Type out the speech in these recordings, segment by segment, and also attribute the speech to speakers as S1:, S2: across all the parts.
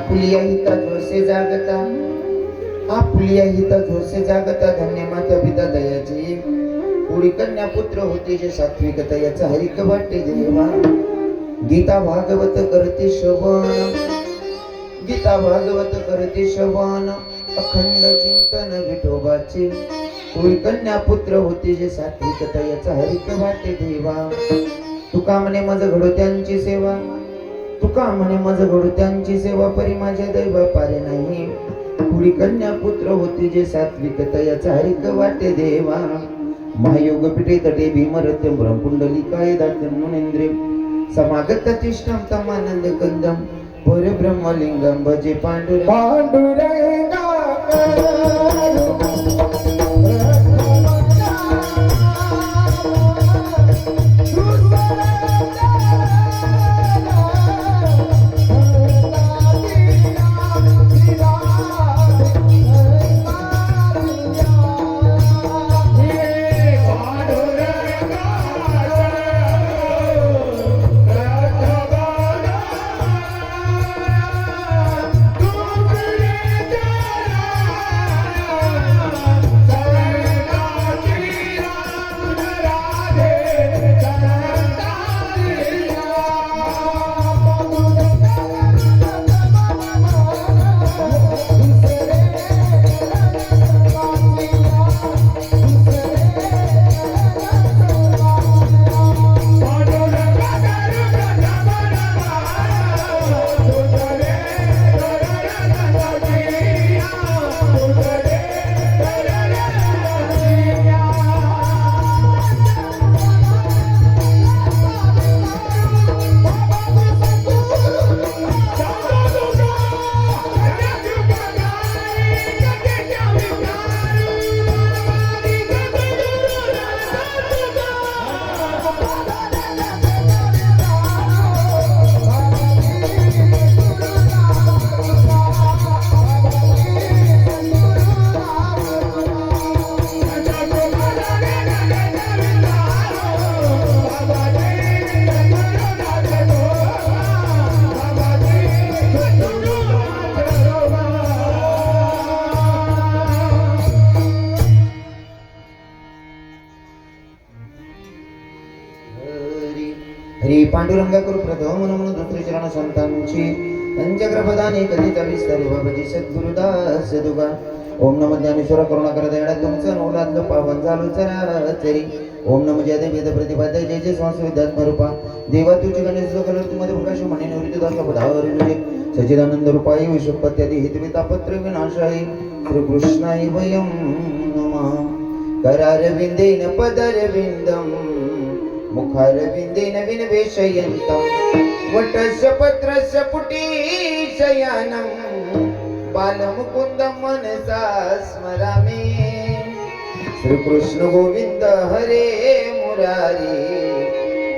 S1: Apulia हिता जोसे जागता, Apulia हिता जोसे जागता, धन्य माता पिता दयाची पुढी कन्या पुत्र होते जे सात्विकता याचा हरिक वाटे देवा. गीता भागवत करते श्रवण, गीता भागवत करते श्रवण, अखंड चिंतन विठोबाचे पुढी कन्या पुत्र होते जे सात्विकता याचा हरिक वाटे देवा. तुका म्हणे मज घडो त्यांची सेवा, तुका म्हणे मज घडो त्यांची सेवा, परी माझ्या दैवा पारे नाही. पुढी कन्या पुत्र होते जे सात्विकता याचा हरिक वाटे देवा. महायोग पिठे तटे भीमरथ्यम ब्रह्मपुंडलिकाय दातन मुनेंद्रे समागत तिष्ठम तमानंद कंदम परब्रह्मलिंगम भजे पांडुरंगा. हरी पांडुरंगा करू प्रथम म्हणून दुसरे चरण संतांची पंचग्रपदाने कधीचा विस्तारी बाबाजी सद्गुरुदास दुगा. ओम नमः ज्ञानेश्वर करुणाकर दयाळा तुमचं नवलादलं पावन झालो चराचरी. ओम नमः जय वेद प्रतिपादय जय जय स्वास विद्यात्म रूपा देवा तुझे गणेश कलर तुम्हाला प्रकाश म्हणे निवृत्त दास पदावर तुझे सच्चिदानंद रूपाय विश्वपत्यादी हितविता पत्र विनाशाय श्री कृष्णाय वयं नमः. करारविंदेन पदरविंदम मुखारविंदेन विनवेशयन्तं वटस्य पत्रस्य पुटीशयानं बालमुकुन्दं मनसा स्मरामि. श्रीकृष्ण गोविंद हरे मुरारी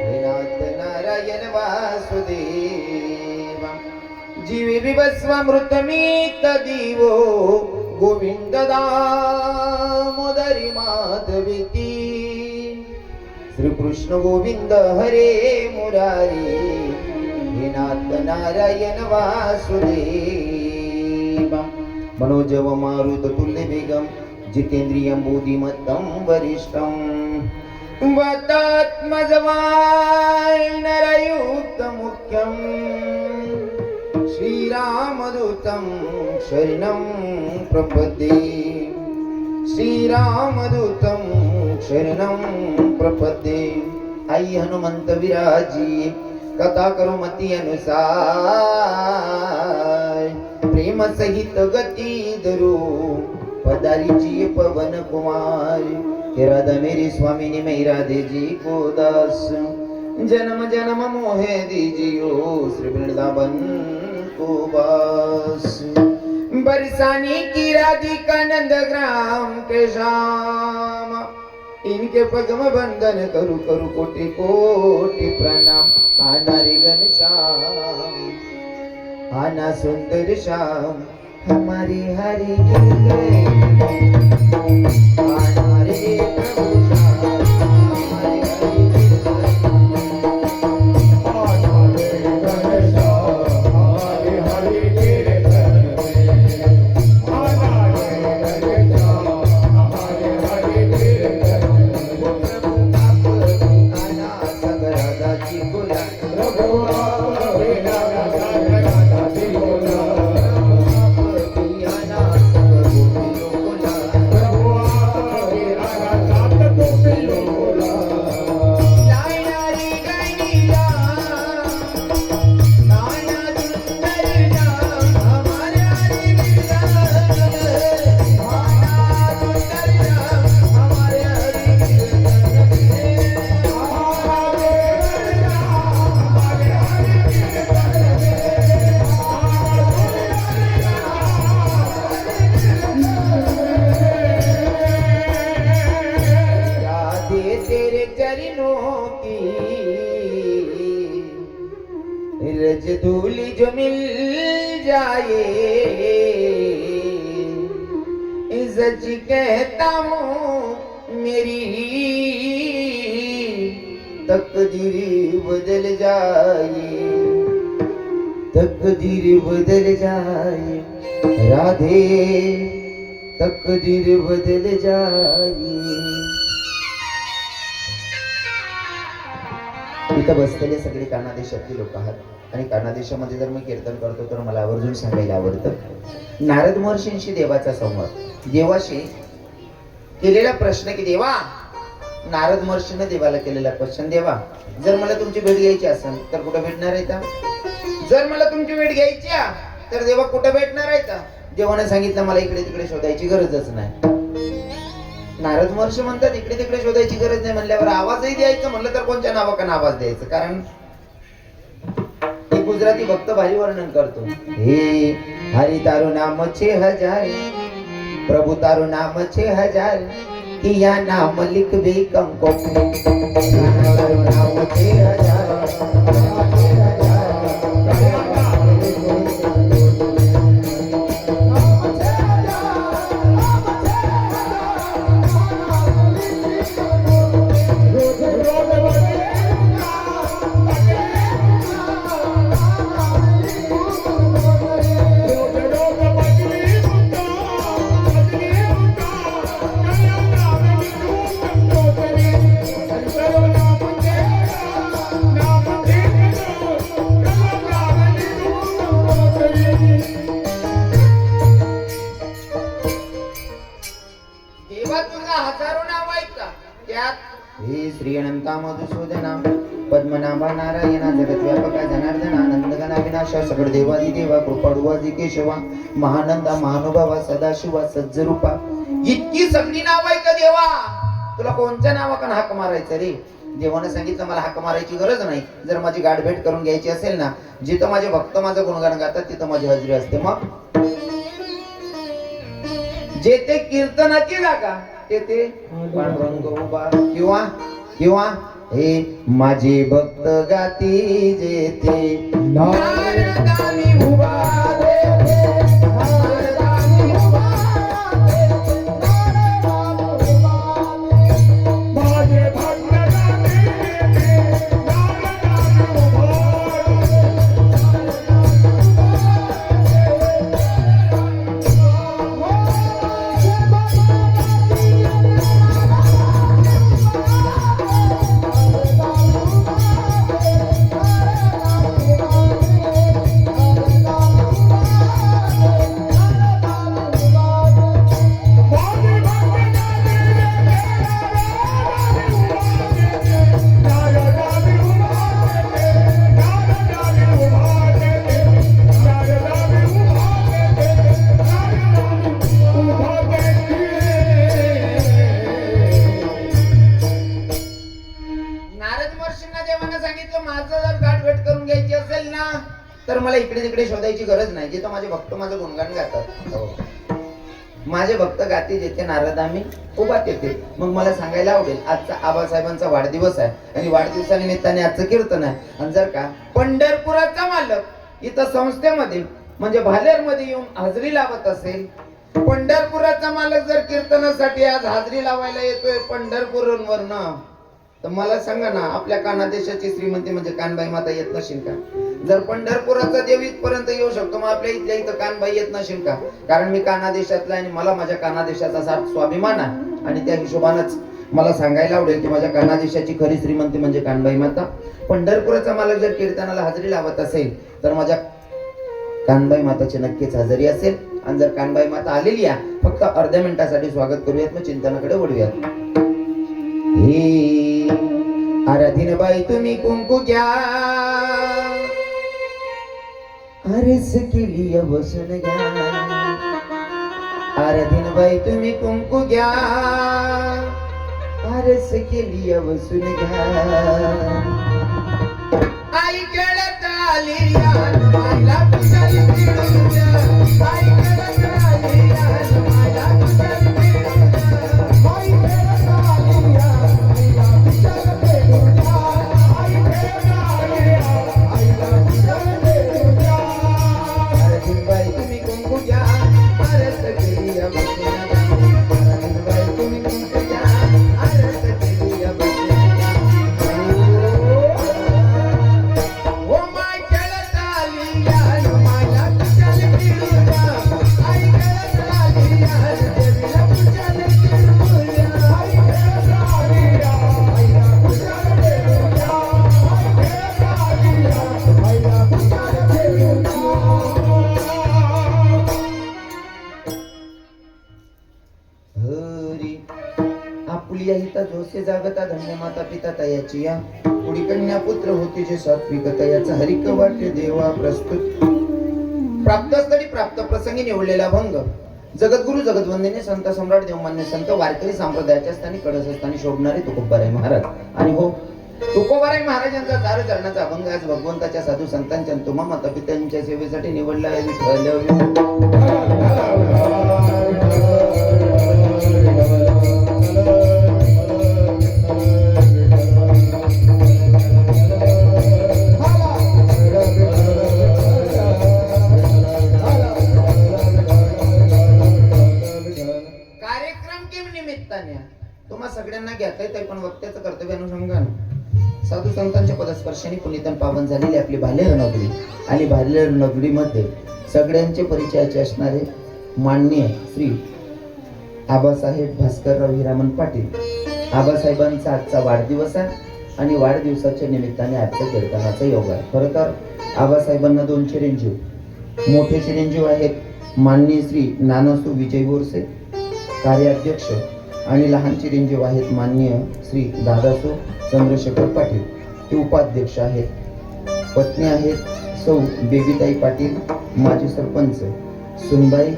S1: हे नाथ नारायण वासुदेव. जीवे विभस्वामृतमीत दिवो गोविंद दामोदरी माधवीती. श्रीकृष्ण गोविंद हरे मुरारी हे नाथ नारायण वासुदेव. मनोजव मारुत तुल्य वेगम जितेंद्रियं बुद्धिमत्तं वरिष्ठं वतात्मजवाय नरयुक्त मुख्यं श्रीरामदूतं शरणं प्रपद्ये. श्रीरामदूतं शरणं प्रपद्ये. आई हनुमंत विराजी कथा करो मती अनुसार प्रेम सहित गती धरू पदारीची पवन कुमार. हे राधा मेरी स्वामिनी मैं राधे जी को दास जन्म जन्म मोहे दीजियो श्री वृंदावन को बास. बरसानी की राधिका नंद ग्राम के श्याम इनके पद्म बंधन करू करू कोटि कोटि प्रणाम. आना रे घनश्याम आना सुंदर श्याम हमारी हरि की जय. आना रे प्रभु श्याम हमारी हरि की जय. आना रे घनश्याम हमारी हरि की जय. हरिणों की रजधूली जो मिल जाए सच कहता हूँ मेरी तकदीर बदल जाए, तकदीर बदल जाए राधे, तकदीर बदल जाए. इथं बसलेले सगळे कानादेशातली लोक आहात आणि कानादेशामध्ये जर मी कीर्तन करतो तर मला आवर्जून सांगायला आवडतं. नारद महर्षींशी देवाचा संवाद. देवाशी केलेला प्रश्न की देवा, नारद महर्षीने देवाला केलेला क्वेश्चन, देवा जर मला तुमची भेट घ्यायची असेल तर कुठं भेटणार आहे का? जर मला तुमची भेट घ्यायची तर देवा कुठं भेटणार आहे का? देवाने सांगितलं मला इकडे तिकडे शोधायची गरजच नाही. नारद महर्षी म्हणतात इकडे तिकडे शोधायची गरज नाही म्हणल्यावर आवाजही द्यायचं म्हणलं तर कोणत्या नावाकानं आवाज द्यायचं? कारण गुजराती भक्त भारी वर्णन करतो. हे हरि तारू नाम छे हजार, प्रभु तारू नाम छे हजार, किया नाम लिख भी कंको, तारू नाम छे हजार. हे श्री अनंता मधुसूदना पद्मनाभा नारायणा जगत व्यापका जनार्दना नंदगना विनाशा सगळ देवादी देवा कृपाळुवादी केशवा महानंदा महानुभावा सदाशिवा सज्जरूपा. इतकी सगळी नाव आहे का देवा? तुला कोणत्या नावाकडे हाक मारायचं रे? देवाने सांगितलं मला हाक मारायची गरज नाही. जर माझी गाठभेट करून घ्यायची असेल ना, जिथं माझे भक्त माझं गुणगान गातात तिथं माझी हजेरी असते. मग जेथे कीर्तनाची जागा तेथे पांडुरंग उभा. किंवा किंवा हे माझे भक्त गाती जेथे नारदानी उभा तेथे, नारदानी उभा तेथे, नारदानी उभा तेथे, माझे भक्त गाती जेथे नारदानी उभा तर मला इकडे तिकडे शोधायची गरज नाही. जिथं माझे भक्त माझं गुणगान गातात, माझे भक्त गाते जेथे नारदामी उभा तेथे. मग मला सांगायला आवडेल आजचा आबासाहेबांचा वाढदिवस आहे आणि वाढदिवसानिमित्ताने आजचं कीर्तन आहे. आणि जर का पंढरपुराचा मालक इथं संस्थेमध्ये म्हणजे भालेरमध्ये येऊन हाजरी लावत असेल, पंढरपुराचा मालक जर कीर्तनासाठी आज हाजरी लावायला येतोय पंढरपूरवरनं, तर मला सांगा ना आपल्या कानादेशाची श्रीमंती म्हणजे कानबाई माता येत नसेल का? जर पंढरपुराचा देव इथपर्यंत येऊ शकतो मग आपल्या इथल्या इथं कानबाई येत नसेल का? कारण मी कानादेशातला आणि मला माझ्या कानादेशाचा सार्थ स्वाभिमान आहे आणि त्या हिशोबानच मला सांगायला आवडेल की माझ्या कानादेशाची खरी श्रीमंती म्हणजे कानबाई माता. पंढरपुराचा मालक जर कीर्तनाला हजेरी लावत असेल तर माझ्या कानबाई माताची नक्कीच हजेरी असेल. आणि जर कानबाई माता आलेली आहे फक्त अर्ध्या मिनिटासाठी स्वागत करूयात, मग चिंतनाकडे वळूयात. हे आराधीन बाई तुम्ही कुंकू घ्या, आरस केली बसून घ्या. आराधीन बाई तुम्ही कुंकू घ्या, आरस केली बसून घ्या. आई खेळत आली मायला कुशाली फिरून द्या, आई खेळत आली मायला कुशाली फिरून द्या, आई खेळत आली मायला कुशाली आपुली हिता जोसे जागता धन्य माता पिता तयाची या पुढी कन्या पुत्र होती जे सात्विक तयाचा हरिक वाटे देवा प्रस्तुत प्राप्तस्थळी प्राप्त प्रसंगी निवडलेला भंग जगद्गुरु जगद्वंदिनी संत सम्राट देवमान्य संत वारकरी संप्रदायाच्या स्थानी कडसस्थानी शोभणारे तुकोबाराय महाराज आणि हो तुकोबाराय महाराजांचा चार चरणाचा अभंग आज भगवंताच्या साधू संतांच्या तुम्हा माता पित्यांच्या सेवेसाठी निवडला आहे तुम्हा सगळ्यांना घेता येत पण वक्त्याचं कर्तव्य अनुषंगाने साधू संतांच्या पदस्पर्शाने पुनीतन पावन झालेली आपली भालेर नगरी आणि भालेर नगरीमध्ये सगळ्यांचे परिचयाचे असणारे माननीय श्री आबासाहेब भास्करराव हिरामन पाटील आबासाहेबांचा आजचा वाढदिवस आहे आणि वाढदिवसाच्या निमित्ताने आजच्या कीर्तनाचा योग आहे. खरं तर आबासाहेबांना दोन चिरंजीव मोठे चिरंजीव आहेत माननीय श्री नानासू विजय बोरसे कार्याध्यक्ष आणि लहान चिरंजीव आहेत माननीय श्री दादासू चंद्रशेखर पाटील ते उपाध्यक्ष आहेत. पत्नी आहेत सौ बेबीताई पाटील माजी सरपंच सुनबाई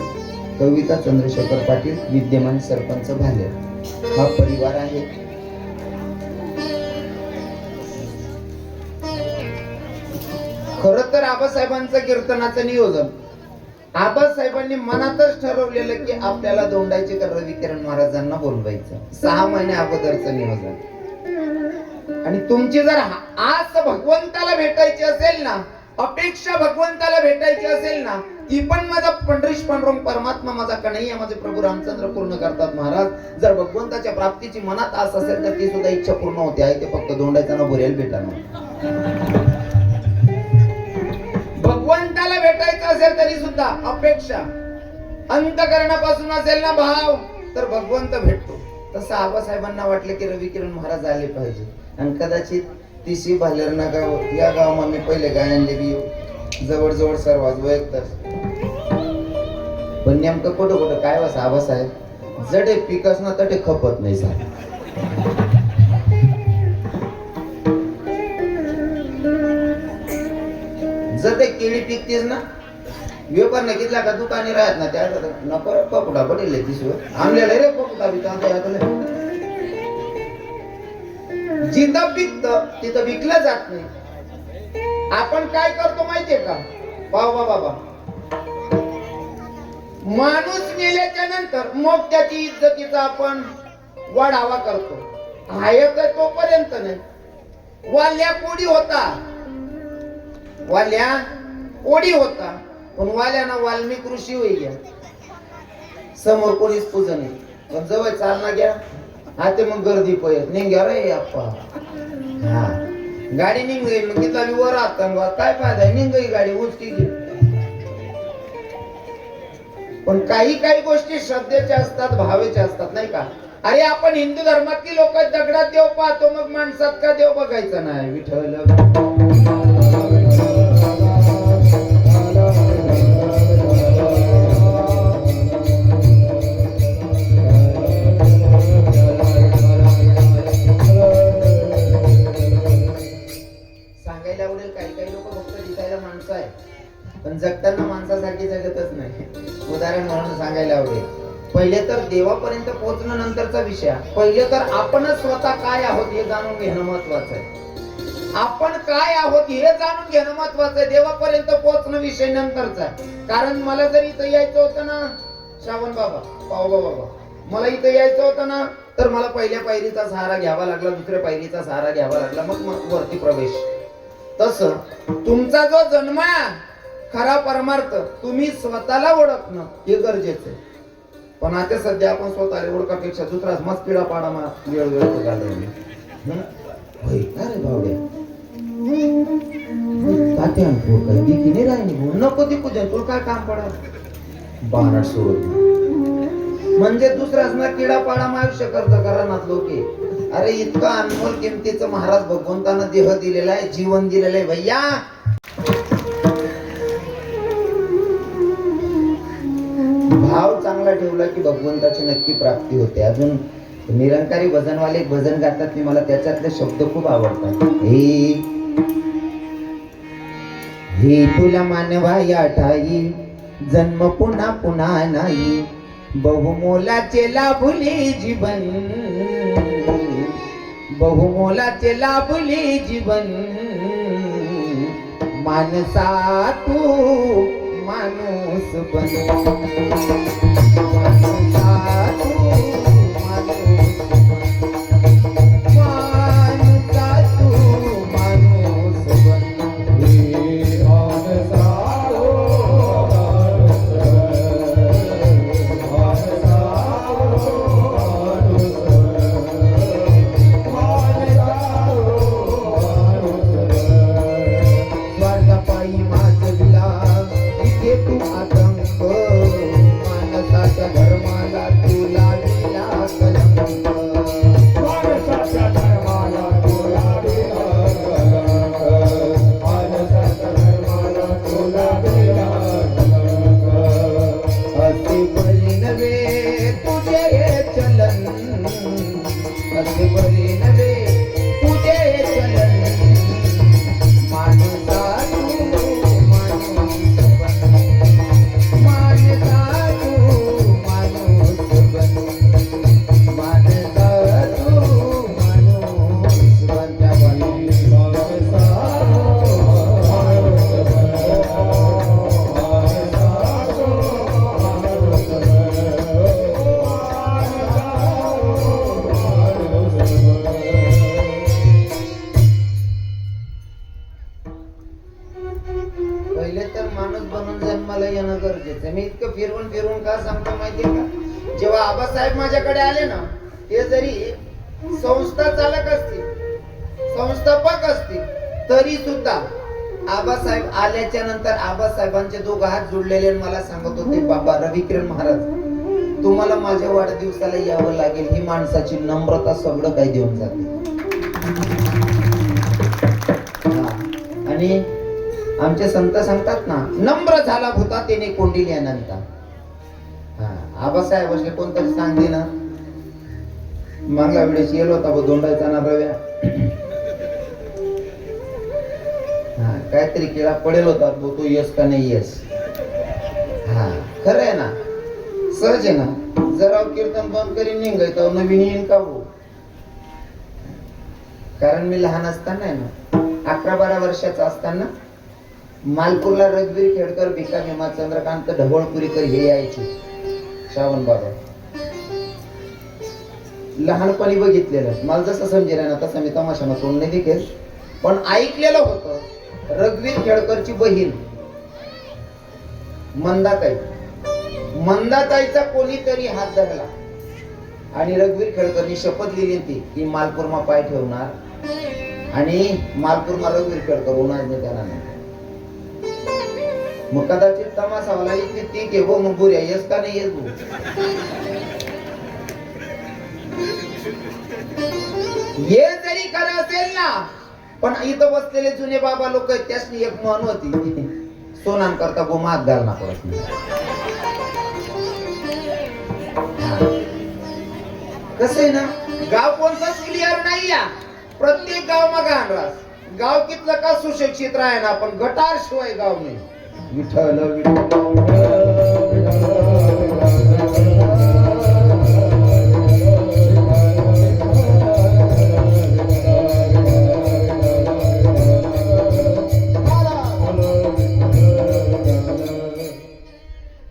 S1: कविता चंद्रशेखर पाटील विद्यमान सरपंच भालेर हा परिवार आहे. खरं तर आबासाहेबांचं कीर्तनाचं नियोजन आबासाहेबांनी मनातच ठरवलेलं की आपल्याला दोंडायचे कर रवी किरण महाराजांना बोलवायचं 6 महिने अगोदरचं नियोजन. आणि तुमची जर आस भगवंताला भेटायची असेल ना अपेक्षा भगवंताला भेटायची असेल ना ती पण माझा पंढरीश पांडुरंग परमात्मा माझा कन्हैया माझे प्रभू रामचंद्र पूर्ण करतात महाराज. जर भगवंताच्या प्राप्तीची मनात आस असेल तर ती सुद्धा इच्छा पूर्ण होते आहे ते फक्त दोंडायचा ना बोरेल भेटाना. भगवंताला भेटायचं असेल तरी सुद्धा अपेक्षा अंतकरणापासून असेल ना भाव तर भगवंत भेटतो. तसं आबासाहेबांना वाटलं की रवी किरण महाराज आले पाहिजे आणि कदाचित तिशी भालेरना गाव या गावात मी पहिले गायन देवी जवळ जवळ सर्व वाजवू तर पण नेमकं कुठं काय वास आबासाहेब जडे पिकस ना तटे खपत नाही साहेब. जर ते केळी पिकतेस ना व्यापार न घेतला का दुकानी राहत ना त्या नको पकुटा पडेल तिसवर आमल्याला रे पकुटा बिता जिथं पिकत तिथं विकलं जात नाही. आपण काय करतो माहितीये का बाबा बाबा माणूस मेल्याच्या नंतर मग त्याची इज्जतीचा आपण वाढावा करतो हाय तर तोपर्यंत नाही. वाल्या कोडी होता वाल्या ओढी होता पण वाल्याना वाल्मिक ऋषी होई घ्या समोर कोणीच पूजन नाही पण जवळ चालना घ्या आता मग गर्दी पळत निघ्या रे अप्पा हा गाडी निघली मग तिथला वर आता काय फायदा निघी गाडी उचकी घे. पण काही गोष्टी श्रद्धेच्या असतात भावेच्या असतात नाही का. अरे आपण हिंदू धर्मातली लोक दगडात देव पाहतो मग माणसात का देव बघायचा नाही. विठ्ठल पण जगताना माणसासारखी जगतच नाही. उदाहरण म्हणून सांगायला आवडेल पहिले तर देवापर्यंत पोहोचणं नंतरचा विषय. पहिले तर आपणच स्वतः काय आहोत हे जाणून घेणं महत्वाचं आहे. आपण काय आहोत हे जाणून घेणं महत्वाचं आहे. देवापर्यंत पोहोचणं विषय नंतरचा आहे. कारण मला जर इथं यायचं होतं ना श्रावण बाबा पावबा बाबा मला इथं यायचं होतं ना तर मला पहिल्या पायरीचा सहारा घ्यावा लागला दुसऱ्या पायरीचा सहारा घ्यावा लागला मग वरती प्रवेश. तसं तुमचा जो जन्म खरा परमार्थ तुम्ही स्वतःला ओळखणं हे गरजेचं आहे. पण आता सध्या आपण स्वतःला ओळखापेक्षा दुसरा मस्त पिढा पाडा वेळ नको ती पूजा तुला काय काम पडा बाणट सोडून म्हणजे दुसराच ना किडा पाडा आयुष्य कर्ज करणार लोके. अरे इतकं अनमोल किमतीचं महाराज भगवंतानं देह दिलेला आहे जीवन दिलेलं आहे भैया. भाव चांगला ठेवला की भगवंताची नक्की प्राप्ती होते. अजून निरंकारी भजनवाले एक भजन गातात मी मला त्याच्यातले शब्द खूप आवडतात. हे हे तुला मानवा या ठाई जन्म पुन्हा पुन्हा नाही, बहुमोलाचे लाभले जीवन, बहुमोलाचे लाभले जीवन, मानसा तू माणूस बन, मानसा तू माणूस बन, मानसा तू माणूस बन. मी इतकं फिरवून फिरवून का सांगतो माहितीये का, जेव्हा आबासाहेब माझ्याकडे आले ना, ते जरी संस्था चालक असतील, संस्थापक असतील, तरी सुद्धा आबासाहेब आल्याच्या नंतर आबासाहेबांचे दोघं हात जोडलेले मला सांगत होते, बाबा रविकिरण महाराज तुम्हाला माझ्या वाढदिवसाला यावं लागेल, ही माणसाची नम्रता सगळं काही देऊन जाते. आणि आमचे संत सांगतात ना, नम्र झाला भूता त्याने कोंडिल अनंता. आबासाहेब असले कोणतरी सांगते ना, मागल्या वेळेस येलो होता दोंडायचा ना रव्या, काहीतरी केळा पडेल होता, तो यस का नाही यस. हा खरं आहे ना, सहज आहे ना, जरा कीर्तन बंद करीन निघायचं नवीन येईन का हो. कारण मी लहान असताना आहे ना, 11-12 वर्षाचा असताना मालपूरला रघुवीर खेडकर, भिका भीमा, चंद्रकांत ढवळपुरीकर हे यायचे श्रावण बाबा. लहानपणी बघितलेलं, मला जसं समजेल ना तसं मी तमाशाला तोंड नाही दिखेल, पण ऐकलेलं होतं रघुवीर खेडकरची बहीण मंदाताई, मंदाताईचा कोणीतरी हात धरला आणि रघुवीर खेडकरनी शपथ लिहिली ती की मालपूरमा पाय ठेवणार आणि मालपूरमा रघुवीर खेडकर होणार नाही त्याला नाही. मग कदाचित तमाशावाला इतकी ती के हो मग बुऱ्या येस का नाही येस भाऊ. हे जरी खरं असेल ना, पण इथं बसलेले जुने बाबा लोक आहेत त्यासनी एक म्हण होती, सोनान करता गोमात घालना पडत नाही. कसं आहे ना, गाव कोणताच क्लिअर नाही या, प्रत्येक गाव मग आणलास गाव कितलं का सुशिक्षित राहे ना, पण गटार शिवाय गाव नाही. विठ्ठल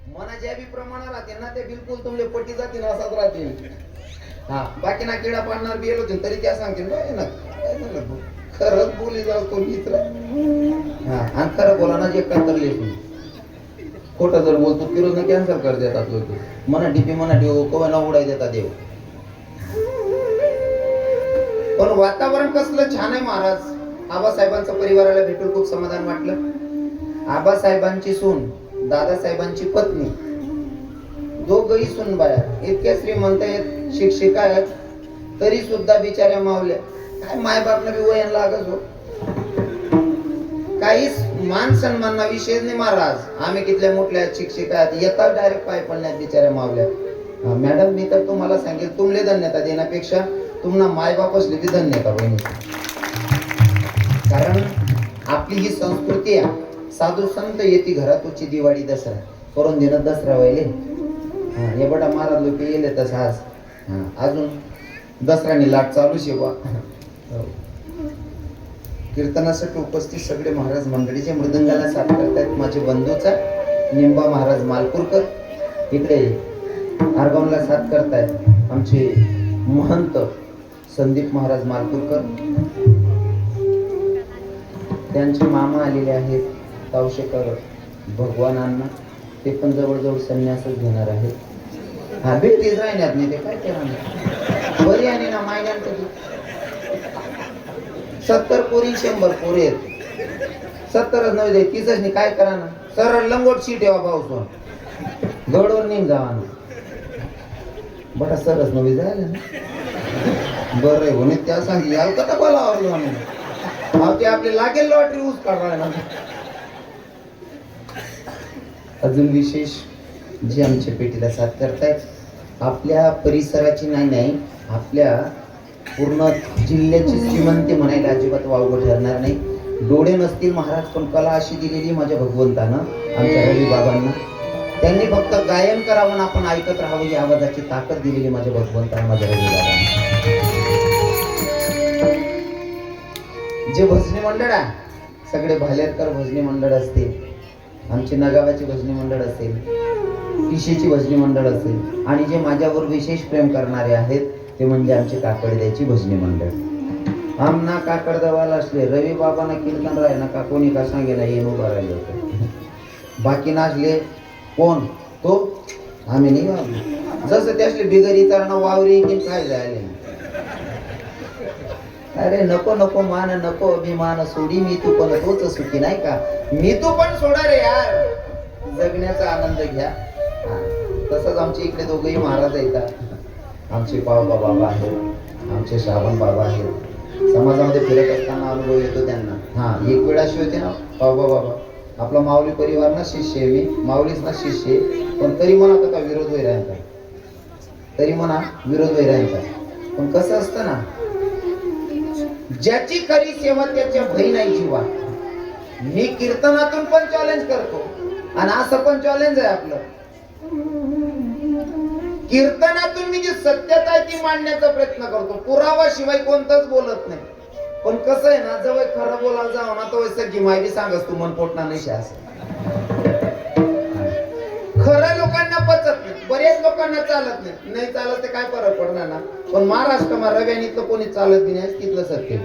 S1: मनाच्या बी प्रमाण राहते ना, ते बिलकुल तुमले पट्टी जातील असाच राहतील. हा बाकी ना किडा पाडणार बी होते तरी त्या सांगतील ना खरंच बोली जाऊ तो मित्र. हा आणि खरं बोला ना, जे कंतरले खोटं जर बोलतो फिरोज कॅन्सल कर देतात लोक. मना डीपी मना ठेव कोणा उडाय देतात देव. पण वातावरण कसलं छान आहे महाराज. आबासाहेबांचं परिवाराला भेटून खूप समाधान वाटलं. आबासाहेबांची सून, दादासाहेबांची पत्नी, दोघही सूनबाया इतक्या श्रीमंत आहेत, शिक्षिका आहेत, तरी सुद्धा बिचाऱ्या मावल्या काय मायबापनं बी वयन लागत हो. काहीच मान सन्माना विषय नाही महाराज. आम्ही कितल्या मोठल्या शिक्षिका आहेत, येतात डायरेक्ट पाय पडण्यात बिचाऱ्या मावल्या. मॅडम मी तर तुम्हाला सांगेल तुमले धन्यता देण्यापेक्षा तुम्हाला मायबाप असले की धन्यता बहिणी. कारण आपली ही संस्कृती आहे, साधू संत येते घरातूची दिवाळी दसरा करून देणं दसरा व्हायले. हे बडा महाराज लोक येले तसं आज अजून दसऱ्याने लाट चालू शेवा. कीर्तनासाठी उपस्थित सगळे महाराज मंडळीचे मृदंगाला साथ करतायत माझे बंधूचा निंबा महाराज मालपूरकर, इकडे आरगावला साथ करतायत आमचे महंत संदीप महाराज मालपूरकर, त्यांचे मामा आलेले आहेत तावशेकर भगवानांना, ते पण जवळजवळ संन्यासच घेणार आहेत. हा भेटीच राहण्यात नाही ते काय करणार बरी आणि ना मायल्यान कधी 70 पोरी 100 पोरी आहेत, 70च नव्हे 30च नाही काय करा ना, सरळ लंगोट शी ठेवा पाऊस गडवर निघ जावा ना बटा सरच नव्हे जायला ना बरं आहे म्हणे त्या सांगितली याल कथा बोला आवडलं ते आपले लागेल लॉटरी ऊस काढणार ना. अजून विशेष जे आमच्या पेटीला साथ करतायत आपल्या परिसराची नाही आपल्या पूर्ण जिल्ह्याची श्रीमंती म्हणायला अजिबात वावगं ठरणार नाही. डोळे नसतील महाराज पण कला अशी दिलेली माझ्या भगवंतानं आमच्या रवी बाबांना, त्यांनी फक्त गायन करावं आपण ऐकत राहावं ही आवाजाची ताकद दिलेली माझ्या भगवंतानं माझ्या रवी बाबांना. जे भजनी मंडळ आहे सगळे भालेरकर भजनी मंडळ असतील, आमचे नगावाचे भजनी मंडळ असेल, पिशेची भजनी मंडळ असेल आणि जे माझ्यावर विशेष प्रेम करणारे आहेत ते म्हणजे आमचे काकडद्याची भजनी मंडळ. आमना काकडदवाला असले रवी बाबांना कीर्तन राहे ना का कोणी का सांगे ना येऊन उभा राहिले होते, बाकी नाचले कोण तो आम्ही नाही वागलो जसं त्यासले बिगरी चारणं वावरी की काय जायले. अरे नको नको मान नको अभिमान सोडी मी तू पण तोच सुखी नाही का, मी तू पण सोडा रे यार जगण्याचा आनंद घ्या. तसंच आमच्या इकडे दोघंही महाराज येतात, आमचे पावबा बाबा आहेत, आमचे श्रावण बाबा आहेत. समाजामध्ये फिरत असताना अनुभव येतो त्यांना. एक वेळ अशी होते ना पावबा बाबा आपला माऊली परिवार ना शिष्य आहे, मी माऊलीच ना शिष्य आहे, पण तरी म्हणा का विरोध होई राहायचा, तरी म्हणा विरोध होई राहायचा. पण कसं असतं ना ज्याची खरी सेवा त्याच्या भय नाही जीवा. मी कीर्तनातून पण चॅलेंज करतो आणि असं पण चॅलेंज आहे आपलं, कीर्तनातून मी जी सत्यता आहे ती मांडण्याचा प्रयत्न करतो, पुरावा शिवाय कोणताच बोलत नाही. पण कसं आहे ना जवळ खरं बोलायला जाऊ ना तो सगळी माहिती सांगस तू मन पोटणार नाही शास. खरं लोकांना पचत नाही, बरेच लोकांना चालत नाही, नाही चालत ते काय फरक पडणार ना. पण महाराष्ट्र रव्यानीतलं कोणी चालत नाही तिथलं सत्य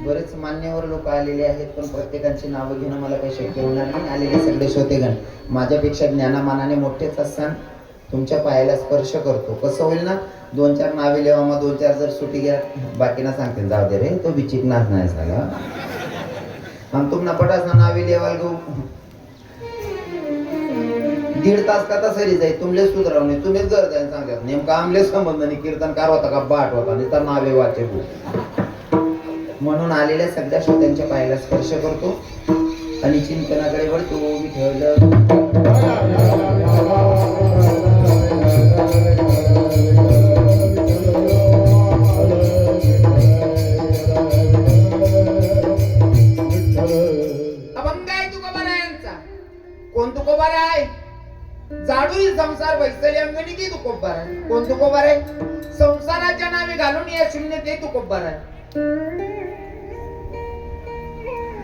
S1: बरेच मान्यवर लोक आलेले आहेत पण प्रत्येकाची नावं घेणं मला काही शक्य होणार नाही. आलेले सगळे श्रोतेगण माझ्यापेक्षा ज्ञानामानाने मोठेच असताना तुमच्या पायाला स्पर्श करतो. कसं होईल ना 2-4 नावे लिहा मग 2-4 जर सुटी घ्या बाकीना सांगते जाऊ दे रे तो बिचिकनाच नाही झाला हम तुमना पटास ना नावे लिहावाल गो 1.5 तास का तसरी जाईल तुमले सुधरावणे तुम्हीच गरज आहे सांगतात नेमका आमले संबंध नाही कीर्तनकार होता का बाट होता नाही तर नावे वाचे. म्हणून आलेल्या सगळ्या श्रोत्यांच्या पायाला स्पर्श करतो आणि चिंतनाकडे वळतो. विठ्ठल अभंग आहे तुकोबारायांचा. कोण तुकोबार आहे? जाडू संसार वैसली अंगणी ती तुकोबार आहे. कोण तुकोबार आहे? संसाराच्या नावे घालून या शून्य ते तुकोबार आहे.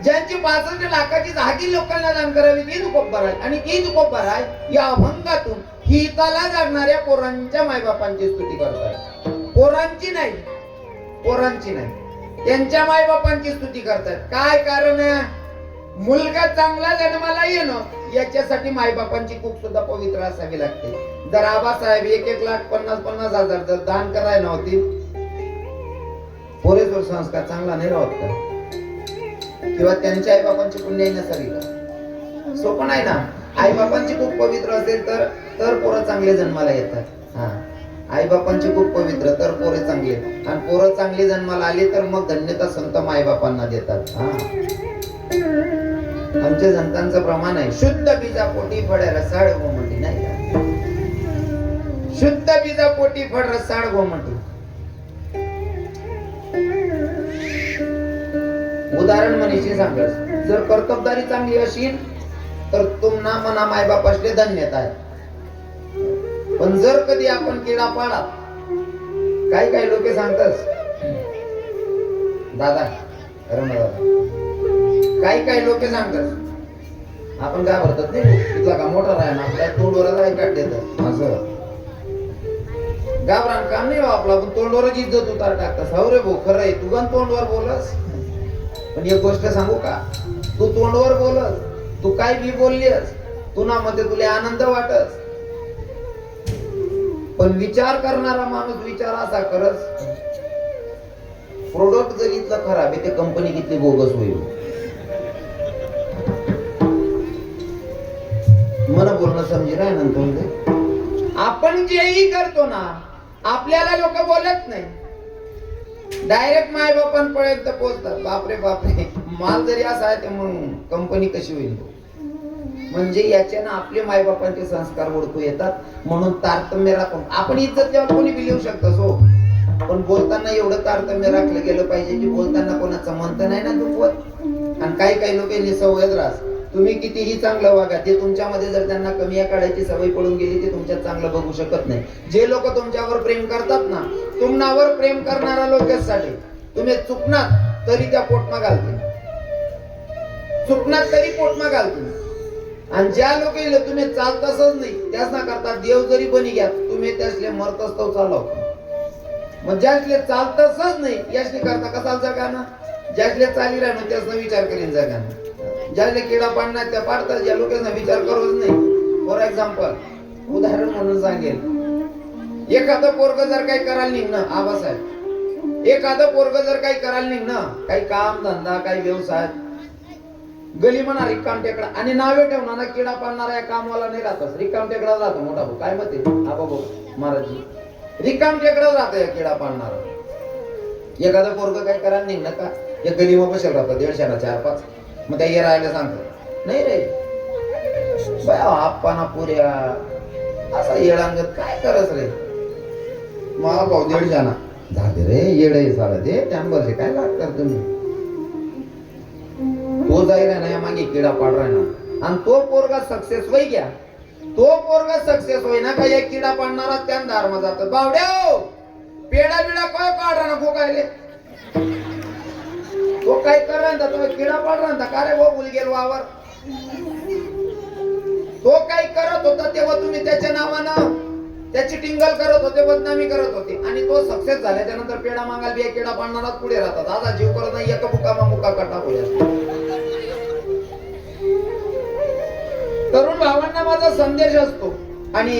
S1: ज्यांची 65 लाखाची जागी लोकांना दान करावी ती तुकोबार आहे. आणि ती तुकोबार आहे या अभंगातून हिताला जागणाऱ्या पोरांच्या मायबापांची स्तुती करतात. पोरांची नाही, पोरांची नाही, त्यांच्या मायबापांची स्तुती करतात. काय कारण आहे? मुलगा चांगला जन्माला येणं याच्यासाठी मायबापांची खूप सुद्धा पवित्र असावी लागते. जर आबासाहेब 1,50,000 जर दान करायला नव्हती पोरेश्वर संस्कार चांगला नाही राहत का? किंवा त्यांच्या आईबापांची पुण्य नसावी का? सोपं नाही ना. आईबापांची खूप पवित्र असेल तर पोरं चांगले जन्माला येतात. हा, आईबापांची खूप पवित्र तर पोरे चांगले, आणि पोरं चांगले जन्माला आले तर मग धन्यता संत मायबापांना देतात. हा, आमच्या संतांचं प्रमाण आहे. शुद्ध बीजापोटी फळ रसाळ गोमटी, नाही का? शुद्ध बीजापोटी फळ रसाळ गोमटी. उदाहरण म्हणीशी सांगस, जर कर्तबदारी चांगली असेल तर तुम्हा मना मायबापासले धन्यता आहे. पण जर कधी आपण किडा पाडा, काही लोक सांगतात दादा, काही लोक सांगतात आपण काय भरतात नाही, तिथला का मोठा राहा ना, आपल्या तोंडवर ऐकाट देतात. असं गावरान काम नाही आपला, पण तोंडवरच इज्जत उतार टाकतात. हो रे भाऊ, खरं आहे, तू पण तोंडवर बोलस. पण एक गोष्ट सांगू का, तू तोंडवर बोलस, तू काय बी बोललीस, तुला मध्ये तुला आनंद वाटस, पण विचार करणारा माणूस विचार असा करस, प्रोडक्ट जर इतलं खराब आहे, ते कंपनी किती बोगस होईल. मला बोलणं समजी राय नंतर आपण जेही करतो ना, आपल्याला लोक बोलत नाही, डायरेक्ट माय बापांपर्यंत पोहोचतात. बापरे बापरे, माल जरी असा आहे ते म्हणून कंपनी कशी होईल. म्हणजे याच्यानं आपले मायबापांचे संस्कार ओळखू येतात. म्हणून तारतम्य राखून आपण इज्जत जेव्हा कोणी बी लिहू शकतो सो, पण बोलताना एवढं तारतम्य राखलं गेलं पाहिजे की बोलताना कोणाचं म्हणतं नाही ना दुखवत. आणि काही लोकांनी सवयच रास, तुम्ही कितीही चांगलं वागा, ते तुमच्यामध्ये जर त्यांना कमी काढायची सवय पडून गेली, ते तुमच्यात चांगलं बघू शकत नाही. जे लोक तुमच्यावर प्रेम करतात ना, तुम्हावर प्रेम करणाऱ्या लोकांसाठी तुम्ही चुकणार तरी त्या पोटमा घालते, चुकणार तरी पोटमा घालते. आणि ज्या लोकांना तुम्ही चालतासच नाही, त्याच ना करता देव जरी बनी घ्या, तुम्ही त्यासले मरतच तो चालव. मग ज्यासले चालतासच नाही, यासले करता कसा जगा ना, ज्यासले चाली राहणं त्यासना विचार करीन जगा ना. ज्याला किडा पाडणार त्या पाडतात, ज्या लोकांना विचार करवच नाही. फॉर एक्झाम्पल, उदाहरण म्हणून सांगेल, एखादं पोरग जर काही करायला निघणं, आबासाहेब, एखादं पोरग जर काही करायला निघणं, काही काम धंदा काही व्यवसाय, गली म्हणा रिकाम टेकडा, आणि नावे ठेवणार ना किडा पाडणारा या कामवाला नाही राहतच, रिकाम टेकडा राहतो मोठा भाऊ. काय मते आबा भाऊ महाराजी, रिकाम टेकडा राहतो या किडा पाडणारा. एखादं पोरग काही करायला निघणं का, या गली मग बसेल राहतात 150 4-5, मग त्या राहायला सांगतात नाही रे आप्पाना पुऱ्या असा येडांगत काय करस रे, मला भाऊ 150 झाले रे येडे झालं ते त्यामध्ये काय लागतात तुम्ही. तो जाईल ना या मागे किडा पाड राहिना, आणि तो पोरगा सक्सेस होई घ्या, तो पोरगा सक्सेस होई ना का या किडा पाडणारा त्या दारमा जातात. बावड्या पेडा बिडा काय काढ ना खोकायले, तो काय करायचा, तो किडा पाड राहता का रे भाऊ बोल गेल वावर. तो काय करत होता तेव्हा तुम्ही त्याच्या नावानं त्याची टिंगल करत होते, बदनामी करत होते, आणि तो सक्सेस झाल्याच्या नंतर पेडा मागायला बी किडा पाडणारा पुढे राहतात. आता जीव करत नाही, एका मुकामा मुका कटा होईल. तरुण भावांना माझा संदेश असतो, आणि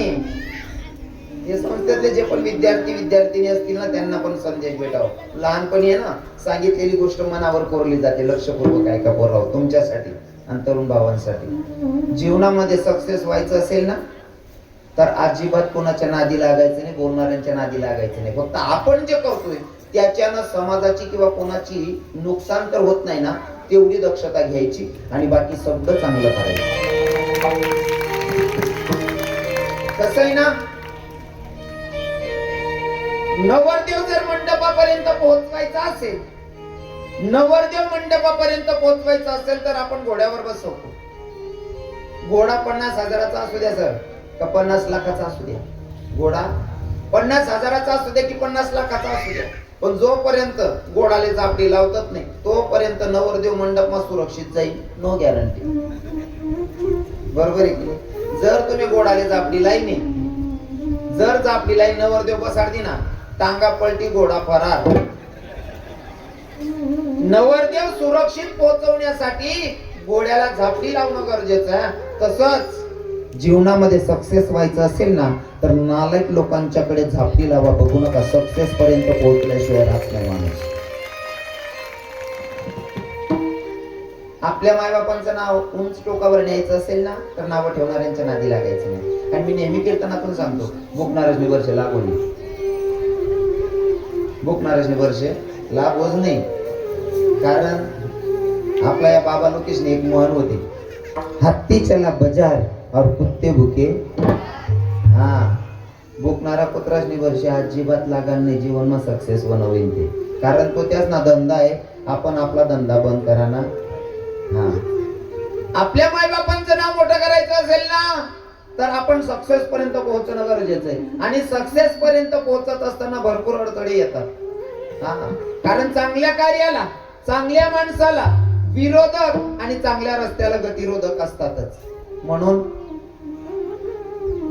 S1: हे संस्थेतले जे पण विद्यार्थिनी असतील ना, त्यांना पण संदेश भेटावा. लहानपणी आहे ना, सांगितलेली गोष्ट मनावर कोरली जाते. लक्षपूर्वक ऐका पोराव, तुमच्यासाठी आणि तरुण भावांसाठी. जीवनामध्ये सक्सेस व्हायचं असेल ना, तर अजिबात कोणाच्या नादी लागायचं नाही, बोलणाऱ्यांच्या नादी लागायचं नाही. फक्त आपण जे करतोय त्याच्यानं समाजाची किंवा कोणाची नुकसान तर होत नाही ना, तेवढी दक्षता घ्यायची, आणि बाकी सगळं चांगलं करायचं. कसं आहे ना, नवरदेव जर मंडपापर्यंत पोहोचवायचा असेल, नवरदेव मंडपापर्यंत पोहोचवायचा असेल तर आपण घोड्यावर बसवतो. घोडा 50,000चा असू द्या सर, का 50 लाखाचा असू द्या, घोडा 50,000चा असू द्या की 50 लाखाचा असू द्या, पण जोपर्यंत घोडाले जापडी लावतात नाही, तोपर्यंत नवरदेव मंडपमा सुरक्षित जाईल. No guarantee. बरोबर आहे की? जर तुम्ही घोडाले जापडी लाईनी, जर जापडी लाईन नवरदेव बसाडती ना, टांगा पलटी घोडा फरार. नवरदेव सुरक्षित पोहोचवण्यासाठी घोड्याला झापडी लावणं गरजेचं आहे. तसंच जीवनामध्ये सक्सेस व्हायचं असेल ना, तर नालायक लोकांच्याकडे झापडी लावा, बघू नका. सक्सेस पर्यंत पोहोचल्याशिवाय राहत नाही माणूस. आपल्या मायबापांचं नाव उंच टोकावर न्यायचं असेल ना तर नावं ठेवणाऱ्यांच्या नादी लागायचं नाही. आणि मी नेहमी कीर्तनातून सांगतो, भुकणारच वर्ष लागवली, भुकणारच वर्ष लागवच नाही. कारण आपला या बाबा लोकेशने एक म्हण होते, हत्ती चला बाजार और कुत्ते भुके. हा, भुकणारा कुत्रासनी वर्ष अजिबात लागान नाही, जीवनमा सक्सेस बनवेल ते. कारण तो त्याच ना धंदा आहे. आपण आपला धंदा बंद करा ना. हा, आपल्या मायबापांचं नाव मोठं करायचं असेल ना तर आपण सक्सेस पर्यंत पोहोचणं गरजेचं आहे. आणि सक्सेस पर्यंत पोहोचत असताना भरपूर अडथळे येतात. हा, कारण चांगल्या कार्याला, चांगल्या माणसाला विरोधक आणि चांगल्या रस्त्याला गतिरोधक असतातच. म्हणून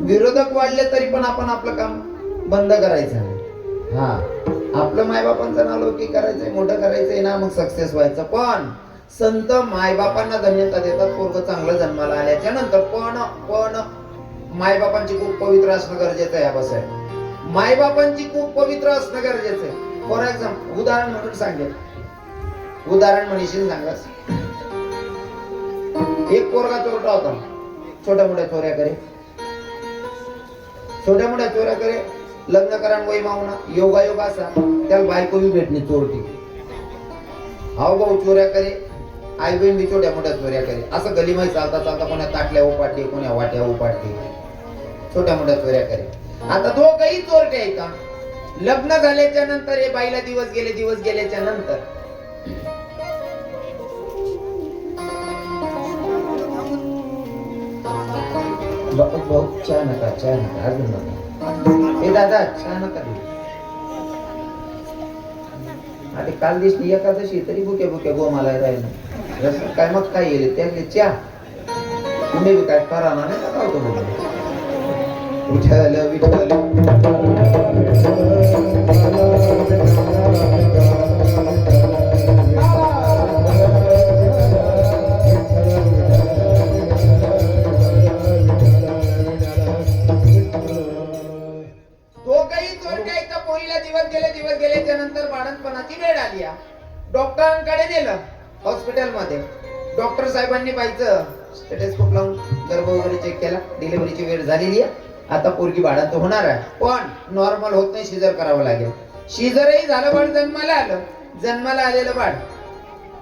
S1: विरोधक वाढले तरी पण आपण आपलं काम बंद करायचं नाही. हा, आपलं मायबापांचं नाव लौकिक करायचंय, मोठं करायचंय ना, मग सक्सेस व्हायचं. पण संत मायबापांना धन्यता देतात पोरग चांगलं जन्माला आल्याच्या नंतर. पण मायबापांची खूप पवित्र असणं गरजेचं आहे. बाबासाहेब, मायबापांची खूप पवित्र असणं गरजेचं आहे. फॉर एक्झाम्पल, उदाहरण म्हणून सांगेल, उदाहरण म्हणशील सांगास. एक पोरगा चोरटा होता, छोट्या मोठ्या चोऱ्या करे, छोट्या मोठ्या चोऱ्या करे. लग्न करा वय मावना, योगायोग असा त्याला बायको बी भेटणे चोरटी. हाव भाऊ चोऱ्या करे, आई बहीण बी छोट्या मोठ्या चोऱ्या करे. असं गलीमध्ये चालता चालता कोणा ताटल्या उपाटली, कोण्या वाट्या उपाटली, छोट्या मोठ्या चोऱ्या करे. आता दोघही चोरटे आहेत. लग्न झाल्याच्या नंतर हे बाईला दिवस गेल्याच्या नंतर भाऊ चहा नका अजून नका. हे दादा चहा नका देऊ. अरे काल दिसली एकादशी तरी बुके गोमाला राहिलं. काय मग काय येईल त्यातले चहा तुम्ही बी काय करा ना, नाही का होतो विठ्ठल विठ्ठल. दिवस गेल्याच्या नंतर बाळंतपणाची वेळ आली. डॉक्टरांकडे नेलं हॉस्पिटल मध्ये. डॉक्टर साहेबांनी पाहिजे स्टेथोस्कोप लावून गर्भ वगैरे चेक केला. डिलिव्हरीची वेळ झालेली आहे, आता पोरगी बाळंत होणार आहे, पण नॉर्मल होत नाही, शिजर करावं लागेल. शिजरही झालं, बाळ जन्माला आलं. जन्माला आलेलं बाळ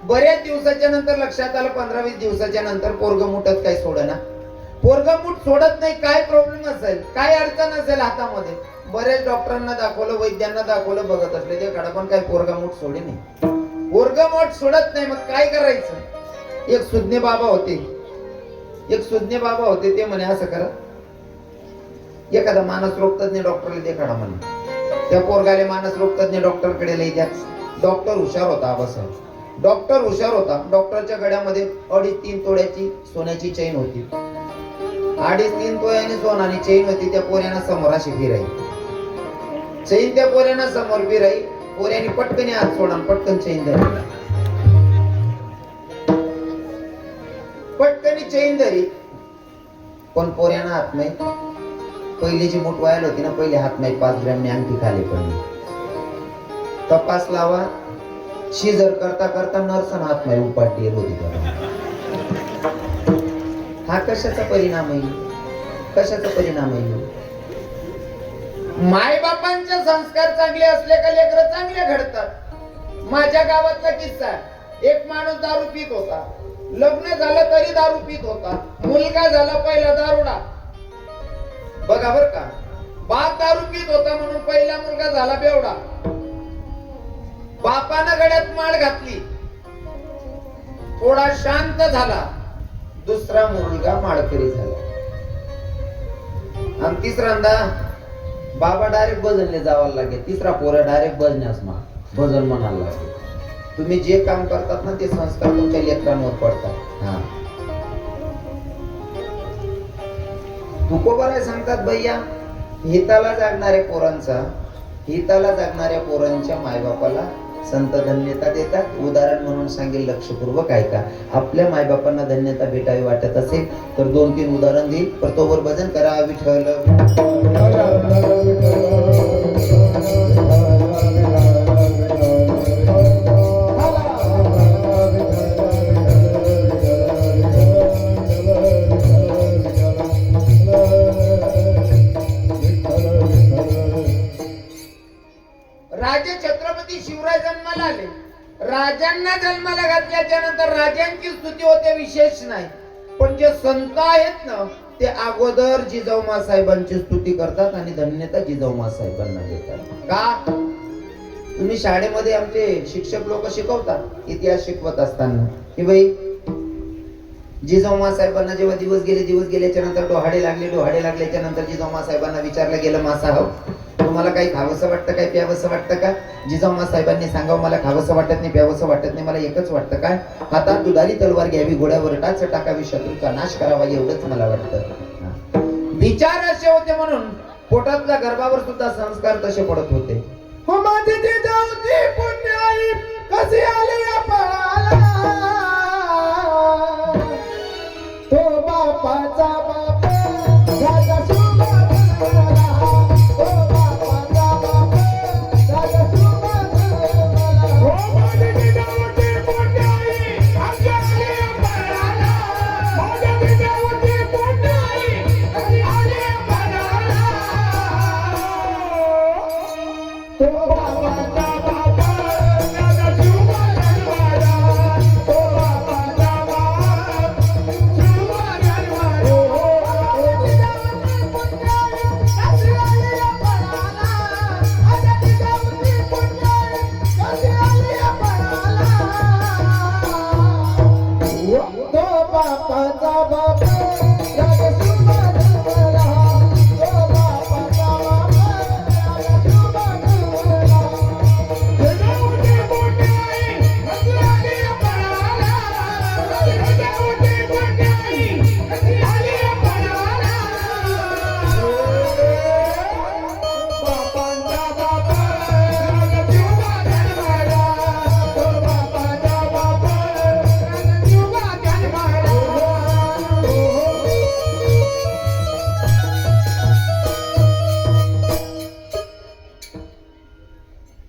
S1: बऱ्याच दिवसाच्या नंतर लक्षात आलं, 15-20 दिवसाच्या नंतर पोरग मुठत काही सोडना. पोरग मुठ सोडत नाही. काय प्रॉब्लेम असेल, काय अडचण असेल हातामध्ये. बरेच डॉक्टरांना दाखवलं, वैद्यांना दाखवलं, बघत असले ते कडा पण काय पोरगा मूठ सोडे नाही. पोरगा मूठ सोडत नाही. मग काय करायचं? एक सुज्ञ बाबा होते, ते म्हणे असं करा, एखादा मानस रोग तज्ञ डॉक्टरला देखाडा म्हणे. त्या पोरगाले मानस रोग तज्ञ डॉक्टरकडे लई द्या. डॉक्टर हुशार होता. आबासाहेब डॉक्टर हुशार होता. डॉक्टरच्या गळ्यामध्ये 2.5-3 तोळ्याची सोन्याची चैन होती. 2.5-3 तोळ्याने सोनाची चैन होती. त्या पोऱ्यानं समोर अशी फिराई. चैन त्या पोऱ्यानं समोर फिराई. पोऱ्याने पटकन हात सोडा, पटकन चैन धरली. पटकन चैन धरी. पण पोऱ्यानं हात नाही. पहिली जी मूठ व्हायला होती ना, पहिले हात नाही, 5 ग्रॅमने अंगठी खाली पडली. तपास लावा. शिजर करता करता नर्सन हात नाही उपाटी होती. हा कशाचा परिणाम आहे? कशाचा परिणाम आहे? माय बापांचे संस्कार चांगले असले का लेकरं चांगले घडतात. माझ्या गावातला किस्सा, एक माणूस दारू पीत होता. लग्न झालं तरी दारू पीत होता. मुलगा झाला पहिला दारुडा. बघा बर का, बाप दारू पीत होता म्हणून पहिला मुलगा झाला बेवडा. बापानं गळ्यात माळ घातली, थोडा शांत झाला. दुसरा मुलगा माळकरी झाला. आणि तिसऱ्यांदा बाबा डायरेक्ट भजनले जावायला लागे. तिसरा पोरा डायरेक्ट भजनास भजन म्हणायला लागे. तुम्ही जे काम करतात ना ते संस्कार तुमच्या लेकरांवर पडतात. हा, तुकोबाराय सांगतात, भैया हिताला जागणाऱ्या पोरांच्या मायबापाला संत धन्यता देतात. उदाहरण म्हणून सांगेल, लक्षपूर्वक ऐका. आपल्या मायबापांना धन्यता भेटावी वाटत असेल तर 2-3 उदाहरण देईल. परतोवर भजन करा. विठ्ठल राजांना जन्माला घातल्याच्या नंतर राजांची स्तुती होते, विशेष नाही. पण जे संत आहेत ना ते अगोदर जिजाऊ साहेबांची स्तुती करतात आणि धन्यता जिजाऊ साहेबांना देतात. का? तुम्ही शाळेमध्ये आमचे शिक्षक लोक शिकवतात इतिहास शिकवत असताना की बाई जिजाऊ साहेबांना जेव्हा दिवस गेल्याच्या नंतर डोहाडे लागल्याच्या नंतर जिजाऊ साहेबांना विचारलं गेलं, मासाहेब तुम्हाला काही खावंसं वाटतं, काही प्यावंसं वाटतं का? जिजाऊ साहेबांनी सांगावं, मला खावंसं वाटत नाही, प्यावंसं वाटत नाही, मला एकच वाटतं काय, हातात दुधारी तलवार घ्यावी, घोड्यावर टाच टाकावी, शत्रूचा नाश करावा, एवढंच मला वाटतं. विचार असे होते म्हणून पोटातल्या गर्भावर सुद्धा संस्कार तसे पडत होते. हो माझी जिजाऊची पुण्याई कशी आली या पळाला, तो बापाचा बाप राजा सुभाष, तो बापाचा बाप राजा सुभाष. हो माझी जिजाऊची पुण्याई कशी आली या पळाला, माझ्या जिजाऊची पुण्याई कशी आली या पळाला, तो बापाचा बाप राजा सुभाष, तो बापाचा बाप सुभाष.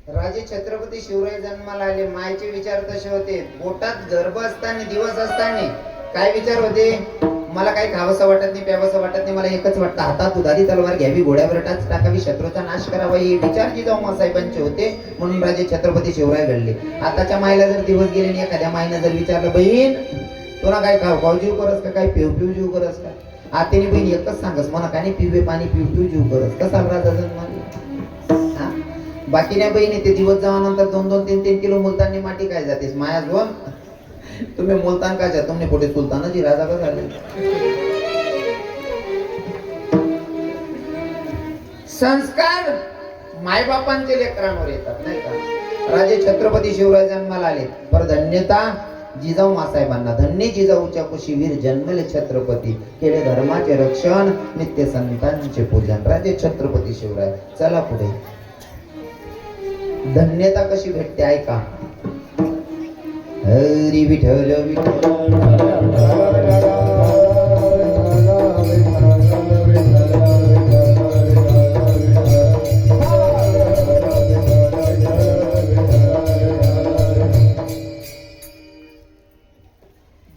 S1: राजे छत्रपती शिवराय जन्माला आले, मायचे विचार तसे होते. पोटात गर्भ असताना, दिवस असताना काय विचार होते, मला काही खावंसं वाटत नाही, प्यावंसं वाटत नाही, मला एकच वाटतं, हातात दुधारी तलवार घ्यावी, घोड्यावर टाच टाकावी, शत्रूचा नाश करावा, हे विचार जिजाऊ साहेबांचे होते. म्हणून राजे छत्रपती शिवराय घडले. आताच्या मायला जर दिवस गेले आणि एखाद्या मायनं जर विचारलं, बहीण तुला काय खाऊ जीव करस का, काय पिऊ जीव करस का, आतेने बहीण एकच सांगस, म्हणा काय नाही, पिवे पाणी पिऊ जीव करस, कसा राजा जन्माला. बाकी नाही बहिणी, ते दिवस जावानंतर 2-2, 3-3 किलो मुलतानी माटी काय जातेस माया जोन, तुम्ही मुलतान का जा, तुमने पुढे सुलतानाजी राजा का झाले. संस्कार मायबापांचे लेकरांवर येतात नाही का. राजे छत्रपती शिवराय जन्माला आले, पर धन्यता जिजाऊ साहेबांना, धन्य जिजाऊच्या कुशीवीर जन्मले छत्रपती, केले धर्माचे रक्षण, नित्य संतांचे पूजन. राजे छत्रपती शिवराय. चला पुढे. धन्यता कशी भेटते ऐका. हरी विठ्ठल विठ्ठल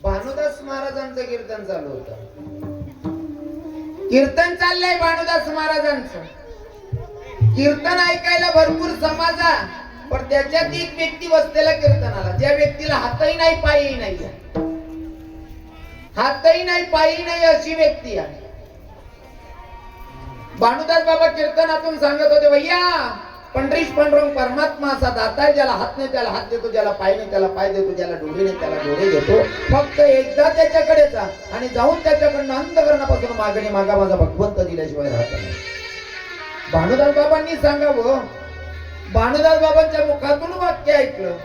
S1: भानुदास महाराजांचं कीर्तन चालू होतं. कीर्तन चाललंय भानुदास महाराजांचं. कीर्तन ऐकायला भरपूर समाजा, पण त्याच्यात एक व्यक्ती बसलेला कीर्तनाला, ज्या व्यक्तीला हातही नाही पायही नाही, हातही नाही पायही नाही अशी व्यक्ती आहे. भानुदास बाबा कीर्तनातून सांगत होते, भैया पंढरीश पांडुरंग परमात्मा असा दाता आहे, ज्याला हात नाही त्याला हात देतो, ज्याला पाय नाही त्याला पाय देतो, ज्याला डोळे नाही त्याला डोळे देतो. फक्त एकदा त्याच्याकडे जा आणि जाऊन त्याच्याकडनं अंतःकरणापासून मागणी मागा, माझा भगवंत दिल्याशिवाय राहत नाही. भानुदास बाबांनी सांगावं, भानुदास बाबांच्या मुखातून वाक्य ऐकलं,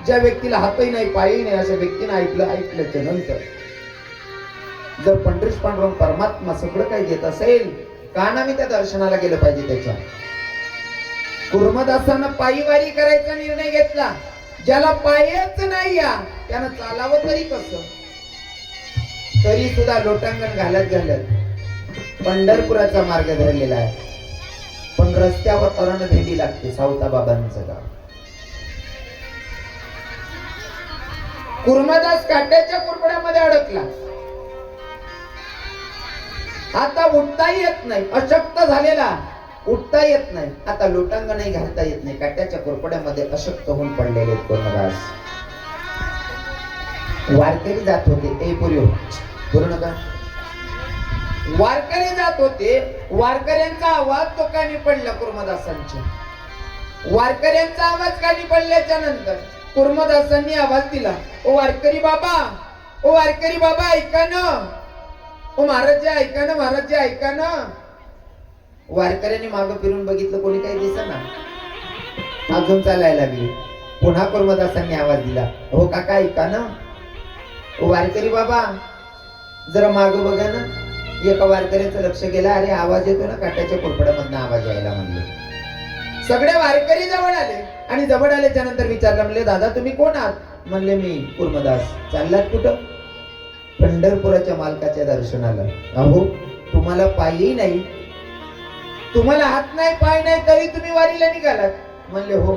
S1: ज्या व्यक्तीला हातही नाही पायही नाही अशा व्यक्तीने ऐकल्याच्या नंतर जर पंढरीश पांडुरंग परमात्मा सगळं काही देत असेल, का ना मी त्या दर्शनाला गेलं पाहिजे. त्याच्या कुर्मदासानं पायीवारी करायचा निर्णय घेतला. ज्याला पायच नाही या त्यानं चालावं तरी कसं, तरी सुद्धा लोटांगण घालत पंढरपुराचा मार्ग धरलेला आहे. पण रस्त्यावर अरण भेंडी लागते. सावता बाबांचं गाव. कुर्मदास काट्याच्या कुरपड्यामध्ये अडकला. आता उठता येत नाही, अशक्त झालेला, उठता येत नाही. आता लोटांगणही घालता येत नाही. काट्याच्या कुरपड्यामध्ये अशक्त होऊन पडलेले कुर्मदास. वारकरी जात होते ए पुरी पूर्ण का वारकरी जात होते. वारकऱ्यांचा आवाज तो कानी पडला कुर्मदासांच्या. वारकऱ्यांचा आवाज कानी पडल्याच्या नंतर कुर्मदासांनी आवाज दिला, ओ वारकरी बाबा, ओ वारकरी बाबा ऐका ना, ओ महाराज ऐका ना, महाराज ऐका ना. वारकऱ्यांनी मागं फिरून बघितलं, कोणी काही दिसेना. अजून चालायला लागली. पुन्हा कुर्मदासांनी आवाज दिला, हो काका ऐका ना, ओ वारकरी बाबा जरा मागं बघा ना. एका वारकऱ्याचं लक्ष गेलं, अरे आवाज येतो ना काट्याच्या कोरपड्यामधनं आवाज यायला म्हणले. सगळे वारकरी जवळ आले आणि जवळ आल्याच्या नंतर विचारलं, म्हणले दादा तुम्ही कोण आहात? म्हणले मी कुर्मदास. चाललात कुठं? पंढरपुराच्या मालकाच्या दर्शनाला. अहो तुम्हाला पायही नाही, तुम्हाला हात नाही पाय नाही, तरी तुम्ही वारीला निघालात. म्हणले हो,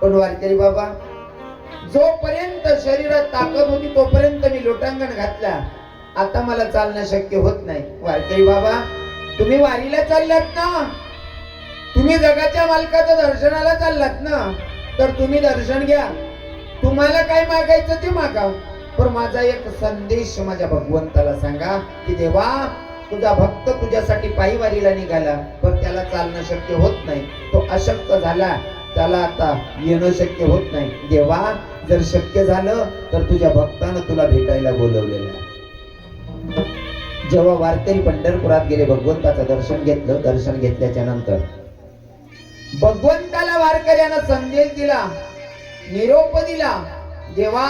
S1: पण वारकरी बाबा जोपर्यंत शरीरात ताकद होती तोपर्यंत मी लोटांगण घातला, आता मला चालणं शक्य होत नाही. वारकरी बाबा तुम्ही वारीला चाललात ना, तुम्ही जगाच्या मालकाच्या दर्शनाला चाललात ना, तर तुम्ही दर्शन घ्या, तुम्हाला काय मागायचं ते मागा, पण माझा एक संदेश माझ्या भगवंताला सांगा की देवा तुझा भक्त तुझ्यासाठी पायी वारीला निघाला, पण त्याला चालणं शक्य होत नाही, तो अशक्त झाला, त्याला आता येणं शक्य होत नाही. देवा जर शक्य झालं तर तुझ्या भक्तानं तुला भेटायला बोलवलेलं आहे. जेव्हा वारकरी पंढरपुरात गेले, भगवंताचं दर्शन घेतलं. दर्शन घेतल्याच्या नंतर भगवंताला वारकऱ्यानं संदेश दिला, निरोप दिला, देवा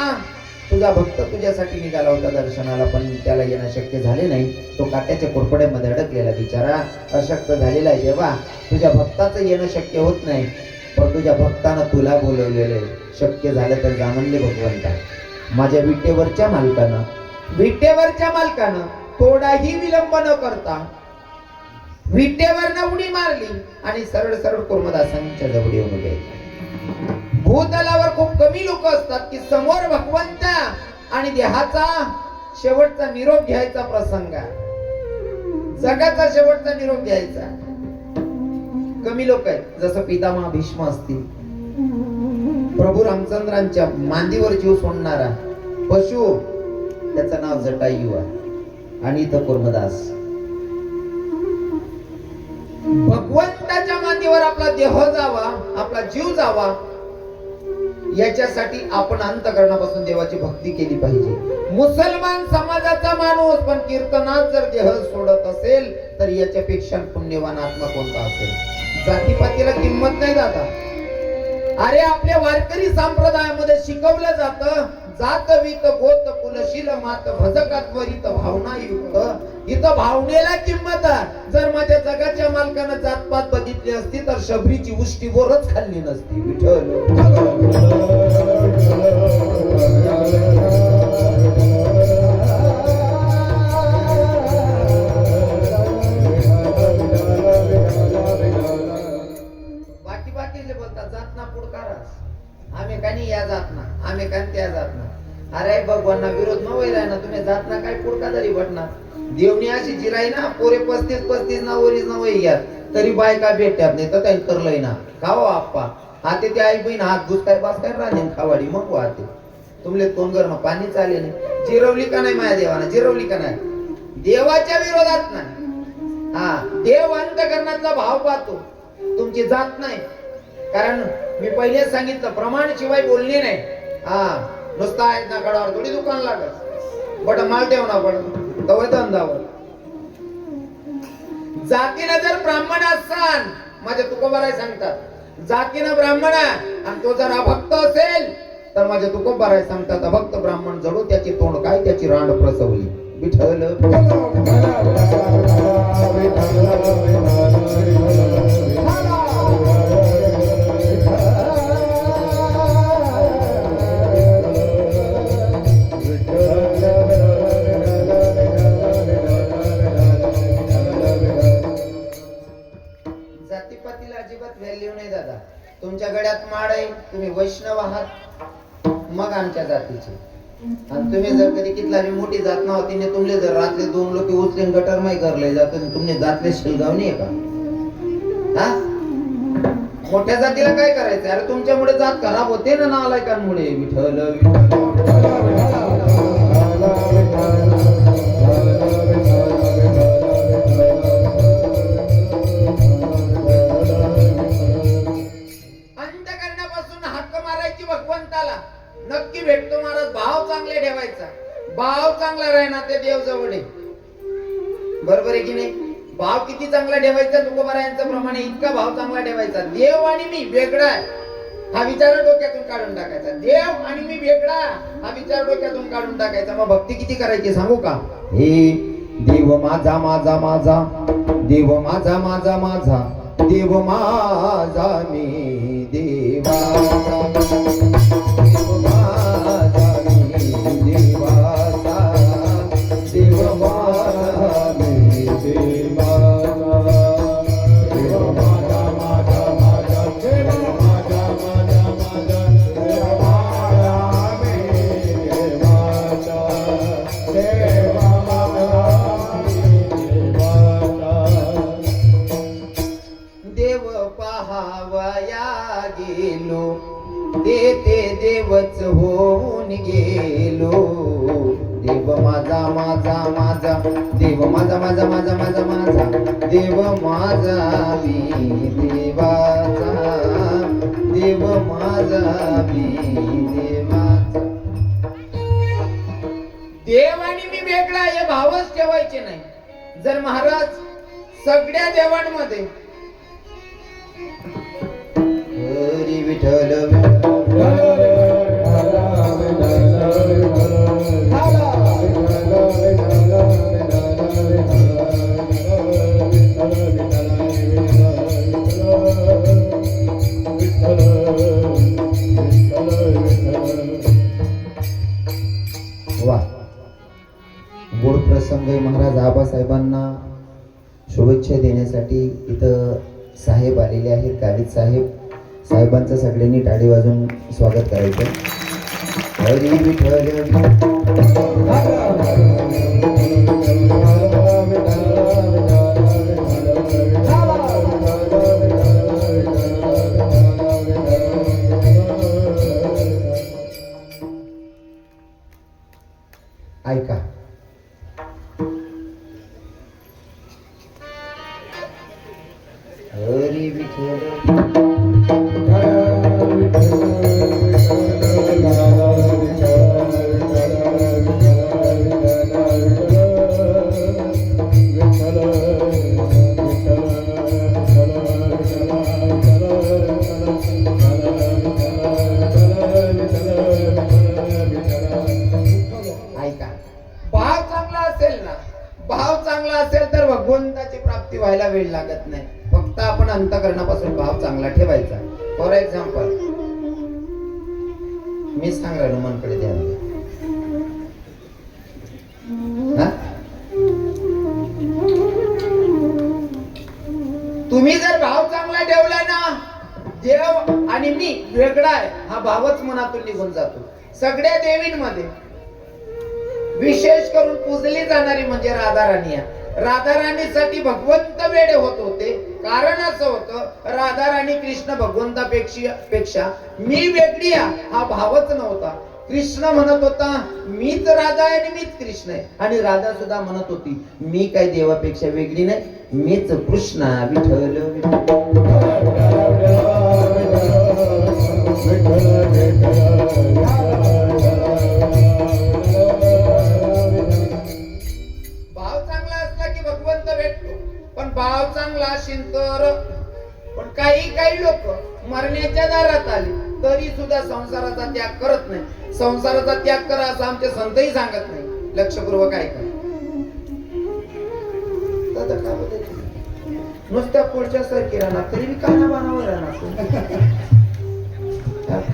S1: तुझा भक्त तुझ्यासाठी निघाला होता दर्शनाला, पण त्याला येणं शक्य झाले नाही, तो काट्याच्या कोरपड्यामध्ये अडकलेला बिचारा अशक्त झालेला आहे. देवा तुझ्या भक्ताचं येणं शक्य होत नाही, पण तुझ्या भक्तानं तुला बोलवलेलं आहे, शक्य झालं तर जा म्हणले भगवंता. माझ्या विटेवरच्या मालकानं थोडाही विलंब न करता विटेवर उडी मारली आणि सरळ सरळ कुर्मदासांच्या जवळ येऊन उभे. भूतलावर खूप कमी लोक असतात की समोर भगवंत आणि देहाचा शेवटचा निरोप घ्यायचा प्रसंग, जगाचा शेवटचा निरोप घ्यायचा. कमी लोक आहेत. जसं पितामह भीष्म असतील, प्रभू रामचंद्रांच्या मांडीवर जीव सोडणारा पशु, त्याचं नाव जटायू आहे, आणि इथं कुर्मदास. भगवंताच्या मांडीवर आपला देह जावा, आपला जीव जावा, याच्यासाठी आपण अंतःकरणापासून देवाची भक्ती केली पाहिजे. मुसलमान समाजाचा माणूस पण कीर्तनात जर देह सोडत असेल तर याच्यापेक्षा पुण्यवान आत्मा कोणता असेल? जातीपातीला किंमत नाही दादा. अरे आपल्या वारकरी संप्रदायामध्ये शिकवलं जातं, जात वीत गोत कुलशील मात भजकात्वरित भावना युक्त. इथं भावनेला किंमत आहे. जर माझ्या जगाच्या मालकानं जातपात बघितली असती तर शबरीची उष्टी बोरच खाल्ली नसती. विठ्ठल आम्ही काही या जात ना, आम्ही काही त्या जात ना. अरे भगवानना विरोध न व्हायला ना, तुम्ही जात ना काय पुडका तरी भटणार. देवणी अशी जिराई ना, पोरे 35 ना वरीच ना वय घ्या तरी बायका भेटतात नाही तर काही करलंय ना. खावा आप्पा हाते ते आई बहीण हात घुस काय बास काय राहणे खावाडी मग वाहते. तुमले तोंडगर ना पाणी चाले नाही. जिरवली का नाही माझ्या देवाना? जिरवली का नाही? देवाच्या विरोधात नाही. हा देव अंतःकरणातला भाव पाहतो, तुमची जात नाही. कारण मी पहिलेच सांगितलं, प्रमाण शिवाय बोलणे नाही. हा नुसता आहेत ना गडावर थोडी दुकान लागत, बट माल ठेवणा पडत तवय धंदावर. जातीनं जर ब्राह्मण असाल, माझ्या तुकोबाराय सांगतात, जातीनं ब्राह्मण आणि तो जर अभक्त असेल तर माझ्या तुकोबाराय सांगतात, अभक्त ब्राह्मण जडू त्याची तोंड काय त्याची रांड प्रसवली. विठ्ठल तुमच्या गड्यात माड आहे, तुम्ही वैष्णव आहात, मग आमच्या जातीचे. आणि तुम्ही जर कधी कितला मोठी जात नव्हती ने तुमले जर रात्री 2 लोक उचलेन गटर माही करले जात, तुमने जातले शिलगाव नाही का? हा मोठ्या जातीला काय करायचं? अरे तुमच्यामुळे जात खराब होते ना नालायकांमुळे. विठ्ठल बरोबर आहे की नाही? भाव किती चांगला ठेवायचा तुकोबारायांच्या प्रमाणे इतका भाव चांगला ठेवायचा. देव आणि मी वेगळा हा विचार डोक्यातून काढून टाकायचा. देव आणि मी वेगळा हा विचार डोक्यातून काढून टाकायचा. मग भक्ती किती करायची सांगू का? हे देव माझा माझा माझा, देव माझा माझा माझा, देव माझा मी देवाचा, देव माझा मी देवाचा, देव माझा मी देवाचा, देव माझा माझा माझा, देव माझा माझा माझा, देव माझा मी देवाचा, देव माझा मी देवाचा. देव पहावया गेलो, ते देवच होऊन गेलो. देव माझा माझा माझा, देव माझा माझा माझा माझा माझा, देव माझा मी देवाचा, देव माझा मी देवाचा. देव आणि मी वेगळा हे भावच ठेवायचे नाही. जर महाराज सगळ्या देवांमध्ये हरी विठ्ठल वा गोड प्रसंग आहे. महाराज आबासाहेबांना शुभेच्छा देण्यासाठी इथं साहेब आलेले आहेत. गावित साहेब, साहेबांचं सगळ्यांनी टाळी वाजून स्वागत करायचं. हरी विठ्ठल ऐका. हरी विठ्ठल तर भगवंताची प्राप्ती व्हायला वेळ लागत नाही. फक्त आपण अंतःकरणापासून भाव चांगला ठेवायचा. फॉर एक्झाम्पल मी सांग हनुमानकडे ध्यान द्या. तुम्ही जर भाव चांगला ठेवला ना, देव आणि मी वेगळा आहे हा भावच मनातून निघून जातो. सगळ्या देवींमध्ये विशेष करून पूजली जाणारी म्हणजे राधा राणी आहे. राधा राणीसाठी भगवंत वेडे होत होते. कारण असं होतं, राधा राणी कृष्ण भगवंतापेक्षा मी वेगळी आहे हा भावच नव्हता. कृष्ण म्हणत होता मीच राधा आहे आणि मीच कृष्ण आहे, आणि राधा सुद्धा म्हणत होती मी काही देवापेक्षा वेगळी नाही, मीच कृष्ण विठ्ठल पण भाव चांगला असेल तर. पण काही लोक मरण्याच्या दारात आले तरी सुद्धा संसाराचा त्याग करत नाही. संसाराचा त्याग करा असं आमचे संतही सांगत नाही. लक्षपूर्वक ऐका. नुसत्या पुढच्या सारखी राहणार तरी मी काना बाणावर राहणार.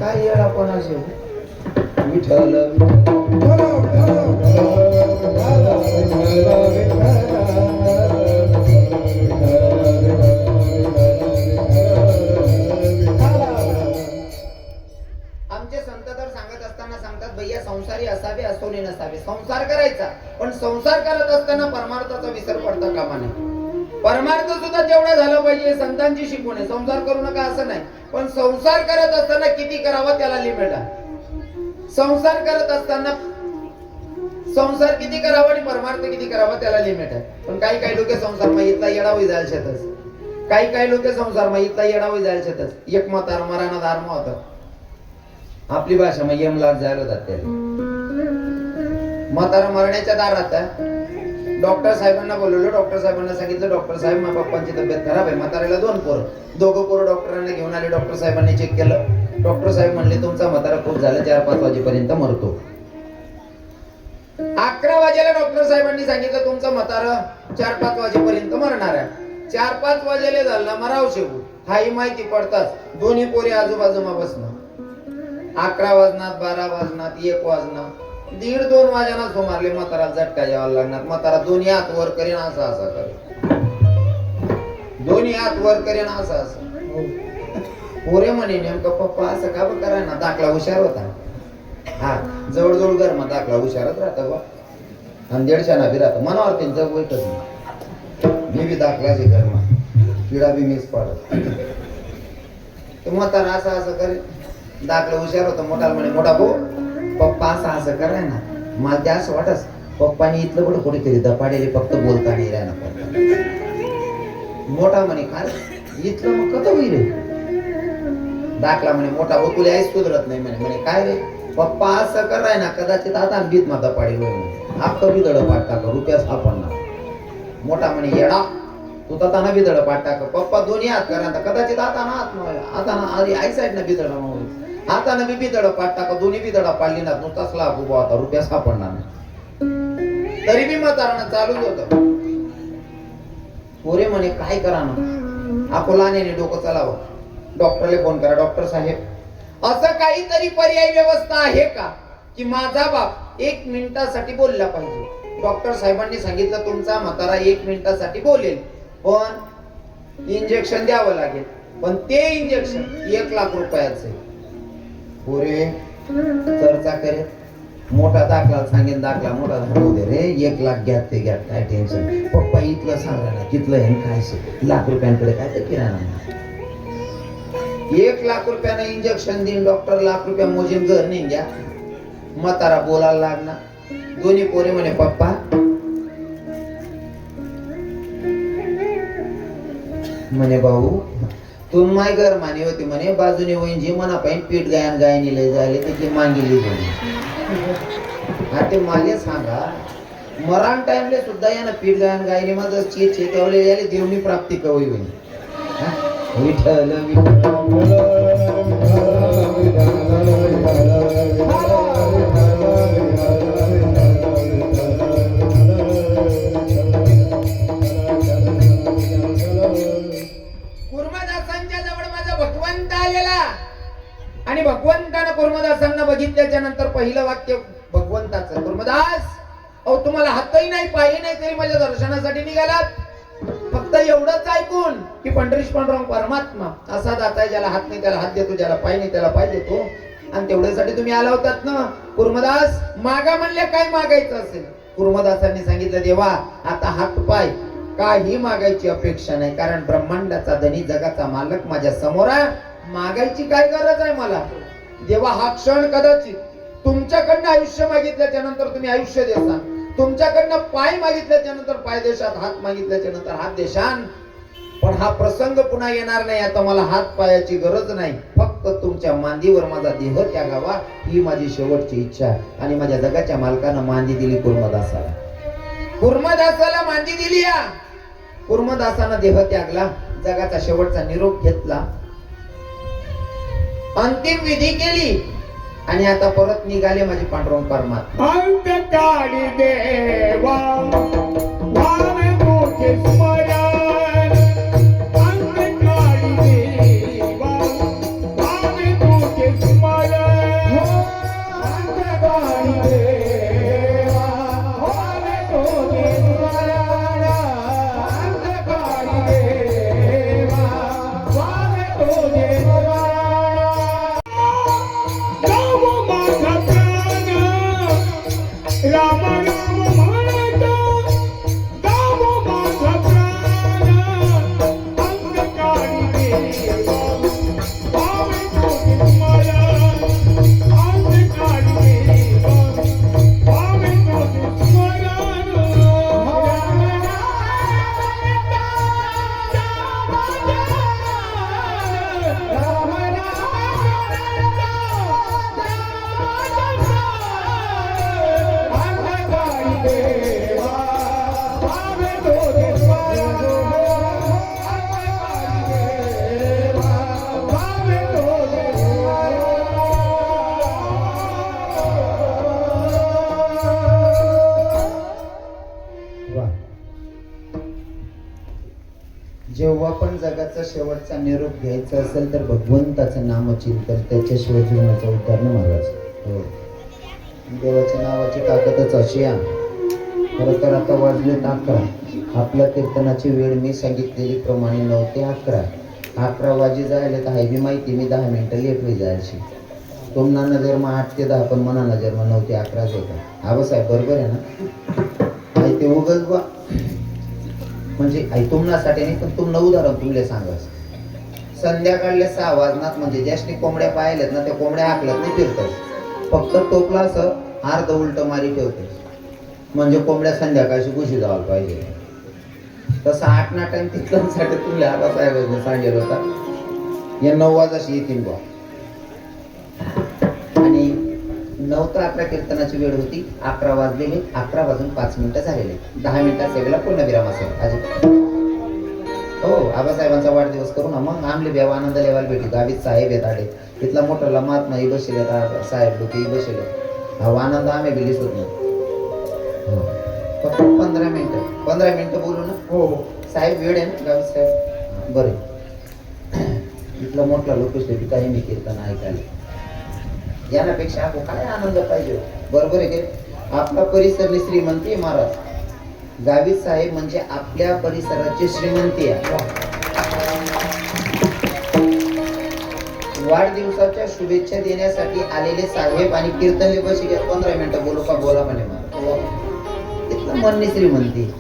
S1: काय येडा पण असेल विठ्ठल संसारी असावे असोने नसावे. संसार करायचा पण संसार करत असताना परमार्थाचा विसर पडता कामा नये. परमार्थ सुद्धा तेवढा झाला पाहिजे. संतांची शिकवण आहे. संसार करू नका असं नाही, पण संसार करत असताना किती करावा त्याला लिमिट आहे. संसार करत असताना संसार किती करावा आणि परमार्थ किती करावा त्याला लिमिट आहे. पण काही लोक संसार माहितला येडा होई जायला शेतच. काही लोक संसार माहितला येडा होई जायला शेतच. एक मतार मराना धर्म होता. आपली भाषा यमलाच जायला जाते. म्हातारा मरण्याच्या दारात डॉक्टर साहेबांना बोलवलं. डॉक्टर साहेबांना सांगितलं, डॉक्टर साहेब माझ्या पप्पांची तब्येत खराब आहे. म्हाताऱ्याला 2 पोरं. दोघं पोरं डॉक्टरांना घेऊन आले. डॉक्टर साहेबांनी चेक केलं. डॉक्टर साहेब म्हणले तुमचा म्हातारा खूप झालं, 4-5 वाजेपर्यंत मरतो. 11 वाजेला डॉक्टर साहेबांनी सांगितलं तुमचं म्हातारा 4-5 वाजेपर्यंत मरणार आहे. 4-5 वाजेले झालं मराव शेवू. हाही माहिती पडताच दोन्ही पोरे आजूबाजूमा बसणं. 11 वाजनात, 12 वाजनात, 1 वाजनात, 1:30-2 वाजना सोमारले. म्हाताराला झटका यावा लागणार. म्हातारा दोन्ही हात वर करीन, असं असं करेन. दोन्ही हात वर करीन, असं असं. पोरे म्हणे नेमकं पप्पा असं का कराय ना. दाखला हुशार होता. हा जवळजवळ गरमा दाखला हुशारच राहता बा. आणि 150 बी राहतं. मनावर त्यांचं वैतच नाही. मी बी दाखलाच गरमा, पिढा बी मीच पाडत. तर म्हातारा असं असं करे. दाखला हुशार होता. मोठा म्हणे मोठा भाऊ पप्पा असं असं कराय ना. मला ते असं वाटस पप्पानी इथलं कुठं कुठेतरी दपाडेले फक्त बोलता नाही राहणार. मोठा म्हणे काय इथलं मग कत होईल. दाखला म्हणे मोठा भाऊ तुला आईच कुदरत नाही म्हणे. म्हणे काय रे पप्पा असं कराय ना कदाचित आता भीत माता पाडेल आपलं बी दड पाठ टाका रुपया सापडणार. मोठा म्हणे येडा तू ताना बी दड पाठ टाक. पप्पा दोन्ही हात करा कदाचित आता ना आई साईड ना बिदड आता ना बी दड पाठ टाका. दोन्ही बी दडा पाडली ना नुसताच लाभ उभा होता, रुपया सापडणार नाही. तरी बी म्हातारानं चालूच होत. पोरे म्हणे काय करा ना अकोलाने डोकं चालावं. डॉक्टरला फोन करा. डॉक्टर साहेब असं काहीतरी पर्यायी व्यवस्था आहे का की माझा बाप 1 मिनिटासाठी बोलला पाहिजे. डॉक्टर साहेबांनी सांगितलं तुमचा म्हातारा 1 मिनिटासाठी बोलेल, पण इंजेक्शन द्यावं लागेल. पण ते इंजेक्शन 1 लाख रुपयाचे. पोरे चर्चा करे. मोठा दाखला सांगेन. दाखला मोठा होऊ दे रे. 1 लाख घ्या ते घ्या काय टेन्शन. पप्पा इथलं सांगा ना तिथलं हे काय लाख रुपयांकडे काय ते किराणा. 1 लाख रुपयानं इंजेक्शन देईन. डॉक्टर लाख रुपया मोजीन घर नाही घ्या. म्हातारा बोलायला लागणार. दोन्ही पोरे म्हणे पप्पा म्हणे भाऊ तुम माय घर माने होती म्हणे बाजूने होईन जी मना पाहिजे पीठ गायन लय झाले त्याची मांगिली हा ते माले सांगा. मरण टाइमले सुद्धा यानं पीठ गायनी माझं चेतवले याले देवनी प्राप्ती कवी होईल. विठ्ठल कुर्मदासांच्या जवळ माझा भगवंत आलेला आणि भगवंतानं कुर्मदासांना बघितल्याच्या नंतर पहिलं वाक्य भगवंताचं. कुर्मदास अहो तुम्हाला हातही नाही पायही नाही तरी माझ्या दर्शनासाठी निघालात. फक्त एवढंच ऐकून की पंढरीश पांडुरंग परमात्मा असा दाता ज्याला हात नाही त्याला हात देतो, ज्याला पाय नाही त्याला पाय देतो. आणि तेवढ्यासाठी तुम्ही आला होतात ना. कुर्मदास मागा म्हणले काय मागायचं असेल. कुर्मदासांनी सांगितलं देवा आता हात पाय काही मागायची अपेक्षा नाही, कारण ब्रह्मांडाचा धनी जगाचा मालक माझ्या समोर आहे. मागायची काय गरज आहे मला. देवा हा क्षण कदाचित तुमच्याकडनं आयुष्य मागितल्याच्या नंतर तुम्ही आयुष्य देसान, तुमच्याकडनं पाय मागितल्याच्या नंतर पाय देशात, हात मागितल्याच्या नंतर हात देशान. पण हा प्रसंग पुन्हा येणार नाही. आता मला हात पायाची गरज नाही. फक्त तुमच्या मांदीवर माझा देह त्यागावा ही माझी शेवटची इच्छा. आणि माझ्या जगाच्या मालकानं मांदी दिली कुर्मदासाला. कुर्मदासाला मांदी दिली. या कुर्मदासानं देह त्यागला, जगाचा शेवटचा निरोप घेतला, अंतिम विधी केली आणि आता परत निघाले माझे पांडुरंग परमात्मा.
S2: अंतकाळी देवा भावे तुझे स्मरण, अंतकाळी देवा भावे तुझे स्मरण, अंतकाळी देवा भावे तुझे स्मरण, अंतकाळी देवा भावे तुझे स्मरण. राम राम म्हणत
S1: जेव्हा पण जगाचा शेवटचा निरोप घ्यायचा असेल तर भगवंताचं नामचिंतन, त्याच्याशिवाय जीवनाचा उद्धार न महाराज. हो, देवाच्या नावाची ताकदच अशी आहे. खरं तर आता वाजलेत 11. आपल्या कीर्तनाची वेळ मी सांगितलेली प्रमाणे 9 ते 11. 11 वाजे जायला तर आहे बी माहिती, मी 10 मिनिटं लेट होई जायची. तुम्हाला नजर मग 8 ते 10, पण मना नजर मग 9 ते 11 होता. आबासाहेब बरोबर आहे ना? आई ते उगच बा म्हणजे आई तुम्हासाठी नाही, पण तुम्हाला उदाहरण तुमले सांगायचं. संध्याकाळले 6 वाजनात म्हणजे ज्याशी कोंबड्या पाहिल्यात ना, त्या कोंबड्या हाकलत नाही, फिरतात. फक्त टोपला असं अर्ध उलट मारी ठेवते, म्हणजे कोंबड्या संध्याकाळची घुशी जायला पाहिजे. तसं 8 ना टाइम तिथल्यासाठी तुम्ही आबासाहेबांनी सांगितलं होता, या 9 वाजाशी येतील बा. आणि 9 ते 11 कीर्तनाची वेळ होती. 11 वाजलेले, 11 वाजून 5 मिनिटं झालेले. 10 मिनिटात सेवेला पूर्ण विराम असेल अजित. हो, आबासाहेबांचा वाढदिवस करू ना मग. आमले बेव आनंद लेवायला भेटी. गावीत साहेब येत आले, तिथला मोठा महात्माही बसले, साहेब लोकही बसले. हा आनंद आम्ही बिलीच होत नाही. फक्त 15 मिनिटं बोलू ना.
S2: हो
S1: साहेब वेळ आहे ना गावीत साहेब? बरे, इथला मोठा लोक काही मी कीर्तन ऐकायला, यापेक्षा आपण काय आनंद पाहिजे. बरोबर आहे की? आपला परिसर श्रीमंती आहे महाराज. गावीत साहेब म्हणजे आपल्या परिसराची श्रीमंती आहे. वाढदिवसाच्या शुभेच्छा देण्यासाठी आलेले साहेब आणि कीर्तनले बशी 15 मिनिटं बोलू का? बोला म्हणे मला. तिथलं म्हणणे श्रीमंती.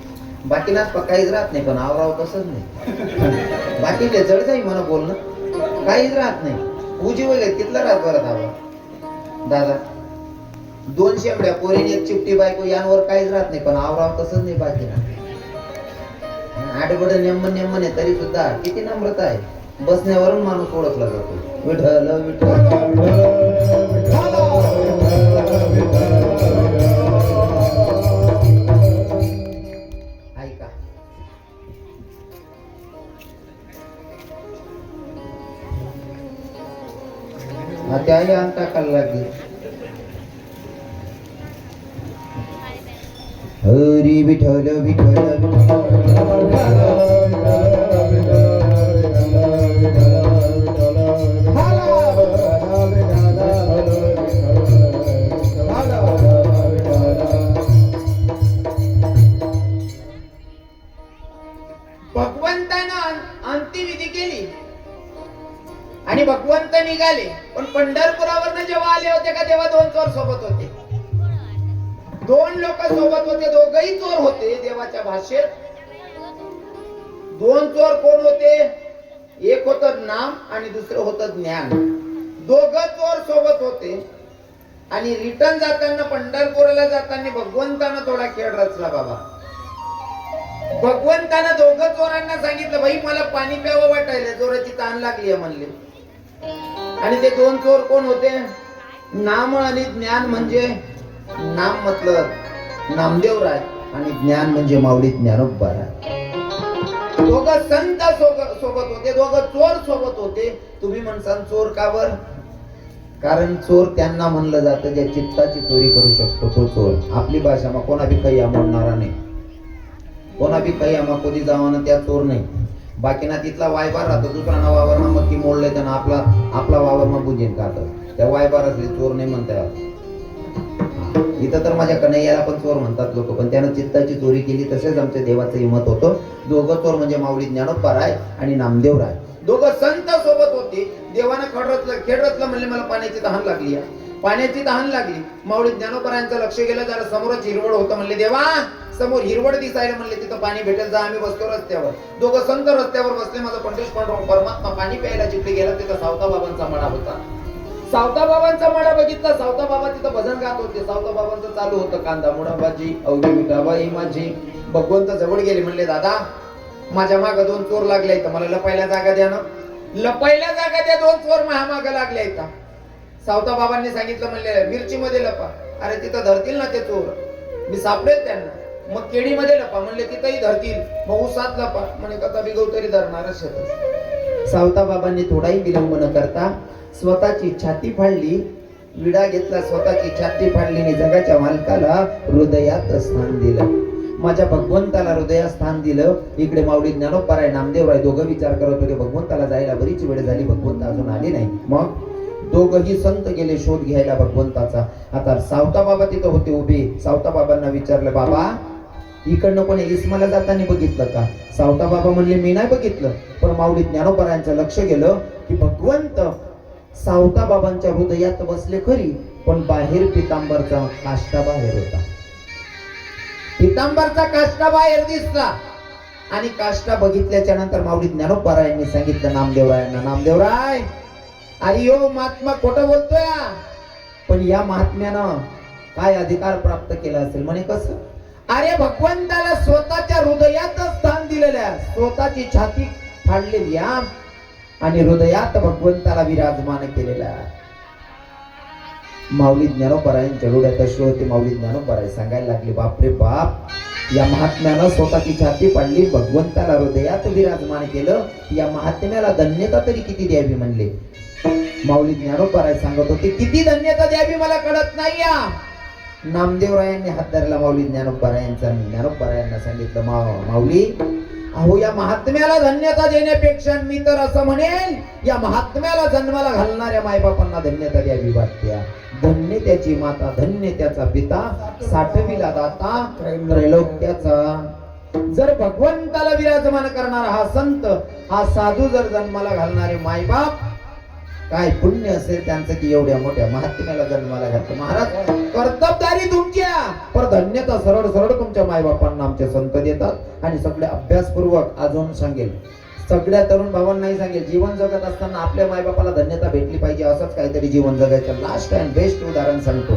S1: बाकीला काहीच राहत नाही, पण आवराव तसंच नाही. बाकीले जड जाई म्हणा बोलणं, काहीच राहत नाही. उजी वगैरे तिथलं राहत बरं दादा. दादा 2 शेपड्या पोरीने, 1 चिपटी बायको, यांवर काहीच राहत नाही, पण आवराव तसंच नाही. बाकीला आडबड नेमन आहे तरी सुद्धा किती नम्रता आहे. बसण्यावरून माणूस ओळखला जातो. विठ्ठल विठ्ठल ऐका, त्याही अंका काल लागली. हरी विठ्ठल विठ्ठल भगवंतानं अंत्यविधी केली आणि भगवंत निघाले. पण पंढरपुरावरनं जेव्हा आले होते का, तेव्हा 2 चोर सोबत होते. 2 लोक सोबत होते, दोघही चोर होते. देवाच्या भाषेत 2 चोर कोण होते? एक होतं नाम आणि दुसरं होतं ज्ञान. दोघं चोर सोबत होते. आणि रिटर्न जाताना, पंढरपुराला जाताना भगवंतानं थोडा खेळ रचला बाबा. भगवंतानं दोघं चोरांना सांगितलं, भाई मला पाणी प्यावं वाटायला, जोराची तहान लागली आहे म्हणले. आणि ते 2 चोर कोण होते? नाम आणि ज्ञान. म्हणजे नाम मतलब नामदेवराय आणि ज्ञान म्हणजे माऊली ज्ञानोबाराय. दोघं संत सोबत होते, दोघं चोर सोबत होते. तुम्ही म्हणसान चोर का बर? कारण चोर त्यांना म्हणलं जातं ज्या चित्ताची चोरी करू शकतो तो चोर. आपली भाषा मग कोणा बी काही म्हणणारा नाही, कोणा बी काही कधी जावाना त्या चोर नाही. बाकीना तिथला वायबार राहतो, दुसरा वावर मग ती मोडले त्यांना आपला वावर मग बुजेन खात. त्या वायबार असले चोर नाही म्हणतात. इथं तर माझ्या कन्हैयाला पण चोर म्हणतात लोक, पण त्यानं चित्ताची चोरी केली. तसेच आमच्या देवाचं मत होतं. दोघं चोर म्हणजे माऊली ज्ञानोबाराय आणि नामदेवराय. दोघं संत सोबत होते. देवानं खेळ रचलं म्हणले, मला पाण्याची तहान लागली आहे. पाण्याची तहान लागली. माऊली ज्ञानोबारायांचं लक्ष गेलं, जरा समोरच हिरवळ होतं. म्हणले देवा समोर हिरवळ दिसायला, म्हणले तिथं पाणी भेटेल, जा. आम्ही बसतो रस्त्यावर. दोघं संत रस्त्यावर बसले. माझा पंडित परमात्मा पाणी प्यायला जिथे गेला तिथं सावता बाबांचा मळा होता. सावता बाबांचा मळा बघितला. सावता बाबा तिथं भजन गात होते. सावता बाबांचं चालू होतं, कांदा मुडा भाजी अवघी मिठाबाई माझी. भगवंत जवळ गेले, म्हणले दादा माझ्या मागं 2 चोर लागले इथं, मला लपायला जागा द्या ना. लपायला जागा द्या. 2 चोर माझ्या मागं लागले इथं. सावता बाबांनी सांगितलं, म्हणले मिरची मध्ये लपा. अरे तिथं धरतील ना ते चोर, मी सापडेल त्यांना. मग केळीमध्ये लपा, म्हणले तिथंही धरतील. मग उसात लपा, म्हणे कथा बिगव तरी धरणार शेत. सावता बाबांनी थोडाही विलंब न करता स्वतःची छाती फाडली, विडा घेतला, स्वतःची छाती फाडली आणि जगाच्या मालकाला हृदयात स्थान दिलं. माझ्या भगवंताला हृदयात स्थान दिलं. इकडे माऊली ज्ञानोबराय नामदेवराय दोघं विचार करत होते, भगवंताला जायला बरीच वेळ झाली, भगवंत अजून आले नाही. मग दोघही संत गेले शोध घ्यायला भगवंताचा. आता सावता बाबा तिथं होते उभे. सावता बाबांना विचारलं, बाबा इकडनं कोणी इस्माला जाताना बघितलं का? सावता बाबा म्हणले, मी नाही बघितलं. पण माऊली ज्ञानोबरायांचं लक्ष गेलं की भगवंत सावता बाबांच्या हृदयात बसले खरी, पण बाहेर पितांबरचा काष्टा बाहेर होता. पितांबरचा काष्टा बाहेर दिसला. आणि काष्टा बघितल्याच्या नंतर माऊली ज्ञानोबरायांनी सांगितलं नामदेवरायांना, नामदेवराय अरे यो महात्मा खोटं बोलतोय, पण या महात्म्यानं काय अधिकार प्राप्त केला असेल? म्हणे कसं? अरे भगवंताला स्वतःच्या हृदयातच स्थान दिलेल्या, स्वतःची छाती फाडलेली आणि हृदयात भगवंताला विराजमान केलेला. माऊली ज्ञानोबरायांच्या डोळ्यात अश्रू होते. माऊली ज्ञानोबराय सांगायला लागले, बापरे बाप, या महात्म्यानं स्वतःची छाती पाडली, भगवंताला हृदयात विराजमान केलं, या महात्म्याला धन्यता तरी किती द्यावी म्हणले. माऊली ज्ञानोबराय सांगत होते, किती धन्यता द्यावी मला कळत नाही. या नामदेवरायांनी हात धरला माऊली ज्ञानोबरायांचा. ज्ञानोबरायांना सांगितलं, माऊली अहो या महात्म्याला धन्यता देण्यापेक्षा मी तर असं म्हणेन, या महात्म्याला जन्माला घालणाऱ्या मायबापांना धन्यता द्यावी वाटते. धन्य त्याची माता, धन्य त्याचा पिता, साठविला दाता त्रैलोक्याचा. जर भगवंताला विराजमान करणारा हा संत, हा साधू जर जन्माला घालणारे मायबाप, काय पुण्य असेल त्यांचं की एवढ्या मोठ्या महात्म्याला जन्माला घालतो. महाराज कर्तबदारी तुमच्या, पर धन्यता सरळ सरळ तुमच्या मायबापांना आमचे संत देतात. आणि सगळे अभ्यासपूर्वक अजून सांगेल, सगळ्या तरुण भावांनाही सांगेल, जीवन जगत असताना आपल्या मायबापाला धन्यता भेटली पाहिजे, असंच काहीतरी जीवन जगायचं. लास्ट अँड बेस्ट उदाहरण सांगतो.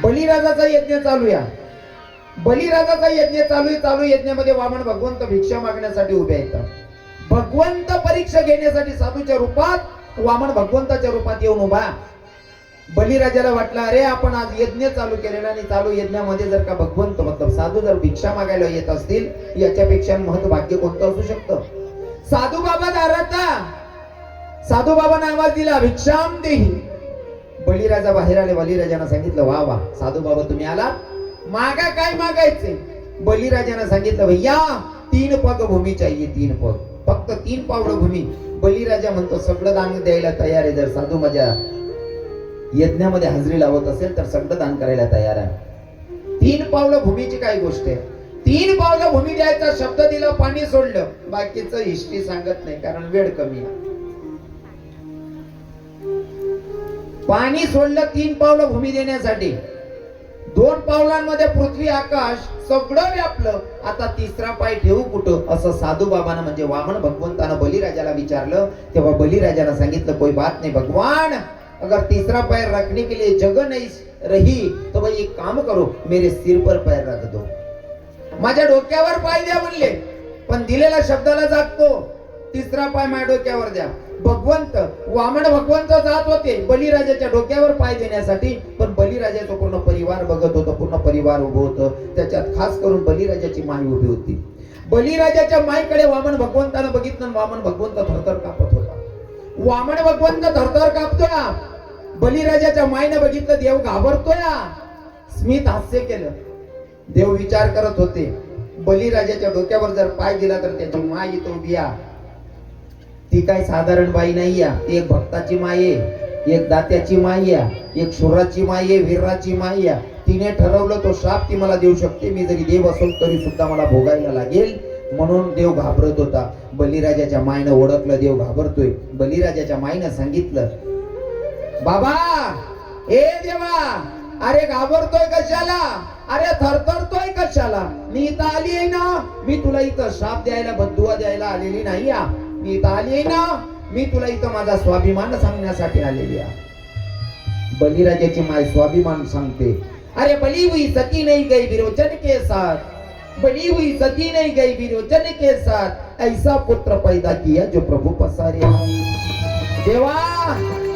S1: बलिराजाचा यज्ञ चालूया, बलिराजाचा यज्ञ चालू यज्ञामध्ये वामन भगवंत भिक्षा मागण्यासाठी उभे आहेत. भगवंत परीक्षा घेण्यासाठी साधूच्या रूपात वामन भगवंताच्या रूपात येऊन उभा. बलिराजाला वाटलं, अरे आपण आज यज्ञ चालू केलेला आणि चालू यज्ञामध्ये जर का भगवंत मतलब साधू जर भिक्षा मागायला येत असतील, याच्यापेक्षा महत्त्व भाग्य कोणतं असू शकतं? साधू बाबा दारात, साधू बाबांना आवाज दिला, भिक्षाम देही. बलिराजा बाहेर आले. बलिराजानं सांगितलं, वा वा साधू बाबा तुम्ही आला, मागा काय मागायचे? बलिराजानं सांगितलं, भैया 3 पग भूमी चाहिए, 3 पग, फक्त 3 पावलं भूमी. बलिराजा म्हणतो, सगळं दान द्यायला तयार आहे, जर साधू माझ्या यज्ञामध्ये हजेरी लावत असेल तर सगळं दान करायला तयार आहे. 3 पावलं भूमीची काय गोष्ट आहे? 3 पावलं भूमी द्यायचा शब्द दिला, पाणी सोडलं, बाकीचं हिस्ट्री सांगत नाही कारण वेळ कमी आहे. पाणी सोडलं 3 पावलं भूमी देण्यासाठी. 2 पावलांमध्ये पृथ्वी आकाश सगळं व्यापलं. आता 3रा पाय ठेवू कुठं? असं साधू बाबांना म्हणजे वामन भगवंतानं बलिराजाला विचारलं. तेव्हा बलिराजानं सांगितलं, कोई बात नाही भगवान, अगर 3रा पैर रखने के लिए जगह नहीं रही तो भाई एक काम करो, मेरे सिर पर पैर रख दो. माझ्या डोक्यावर पाय द्या म्हणले, पण दिलेल्या शब्दाला जागतो. 3रा पाय माझ्या डोक्यावर द्या. भगवंत वामन भगवंत जात होते बलिराजाच्या डोक्यावर पाय देण्यासाठी, पण बलिराजाचा पूर्ण परिवार बघत होतं, पूर्ण परिवार उभं होतं. त्याच्यात खास करून बलिराजाची माय उभी होती. बलिराजाच्या माईकडे वामन भगवंतानं बघितलं, वामन भगवंत थरथर कापत होता. वामन भगवंत थरथर कापतोय. बलिराजाच्या मायनं बघितलं, देव घाबरतोय. स्मित हास्य केलं. देव विचार करत होते, बलिराजाच्या डोक्यावर जर पाय दिला तर त्याची माय इथं उभी आहे. ती काय साधारण बाई नाही आहे, ती एक भक्ताची माय आहे, एक दात्याची माय आहे, एक शुराची माय आहे, वीराची माय आहे. तिने ठरवलं तो शाप ती मला देऊ शकते, मी जरी देव असेल तरी सुद्धा मला भोगायला लागेल, म्हणून देव घाबरत होता. बलिराजाच्या मायनं ओळखलं देव घाबरतोय. बलिराजाच्या मायनं सांगितलं, बाबा ए देवा, अरे घाबरतोय कशाला? अरे थरथरतोय कशाला? मी इथं आली आहे ना, मी तुला इथं शाप द्यायला बद्दुआ द्यायला आलेली नाही. मी इथं आली आहे ना, मी तुला इथं माझा स्वाभिमान सांगण्यासाठी आलेली आहे. बलिराजाची माय स्वाभिमान सांगते, अरे बली हुई सती नहीं गई विरोचन के साथ, बली हुई सती नहीं गई विरोचन के साथ, ऐसा पुत्र पैदा किया जो प्रभु पसारे. देवा,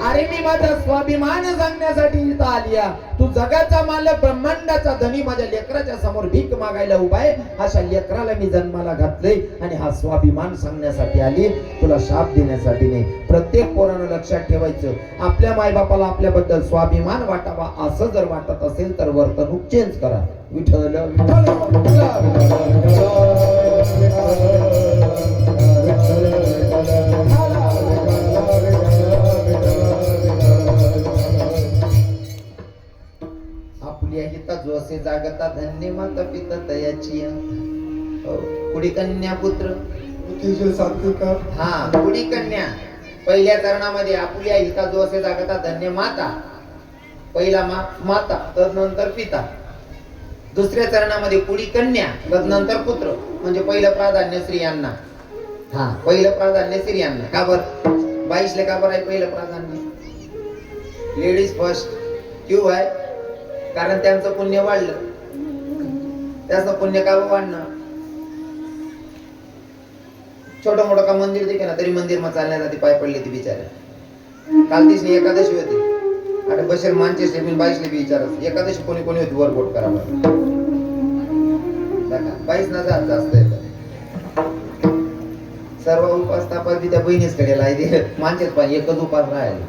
S1: अरे मी माझा स्वाभिमान सांगण्यासाठी इथं आलिया. तू जगाचा मालक, ब्रह्मांडाचा धनी, माझ्या लेकराच्या समोर भीक मागायला उभा आहे. अशा लेकराला मी जन्माला घातलंय आणि हा स्वाभिमान सांगण्यासाठी आली, तुला शाप देण्यासाठी नाही. प्रत्येक पोरानं लक्षात ठेवायचं, आपल्या मायबापाला आपल्याबद्दल स्वाभिमान वाटावा असं जर वाटत असेल तर वर्तणूक चेंज करा. विठ्ठल आपल्या हिता जोसे जागता धन्य माता पिता तयाची. कुडी कन्या पुत्र
S2: अतिशय सात्विक.
S1: हा, कुडी कन्या पहिल्या चरणामध्ये आपल्या हिता जोसे जागता धन्य माता, पहिला माता, तदनंतर पिता. दुसऱ्या चरणामध्ये कुडी कन्या, तदनंतर पुत्र, म्हणजे पहिलं प्राधान्य स्त्रियांना. हा, पहिलं प्राधान्य स्त्रियांना. का बरं? बाईसले का बरं आहे पहिलं प्राधान्य? Ladies first. क्यों आहे? कारण त्यांचं पुण्य वाढलं. त्याचं पुण्य का वाढणं? छोटं मोठं का मंदिर देखील ना, तरी मंदिर मग चालण्यासाठी पाय पडले ती बिचारे. काल दिसली एकादशी होती, आता बशर मानचे सेमीन बाईसले बी विचारत एकादशी कोणी कोणी होती वर बोट करा. बाईस ना जास्त येत. सर्व उपास तापास बी त्या बहिणीच कडे लायले. मानचेच पाहिजे एकच उपास राहिले.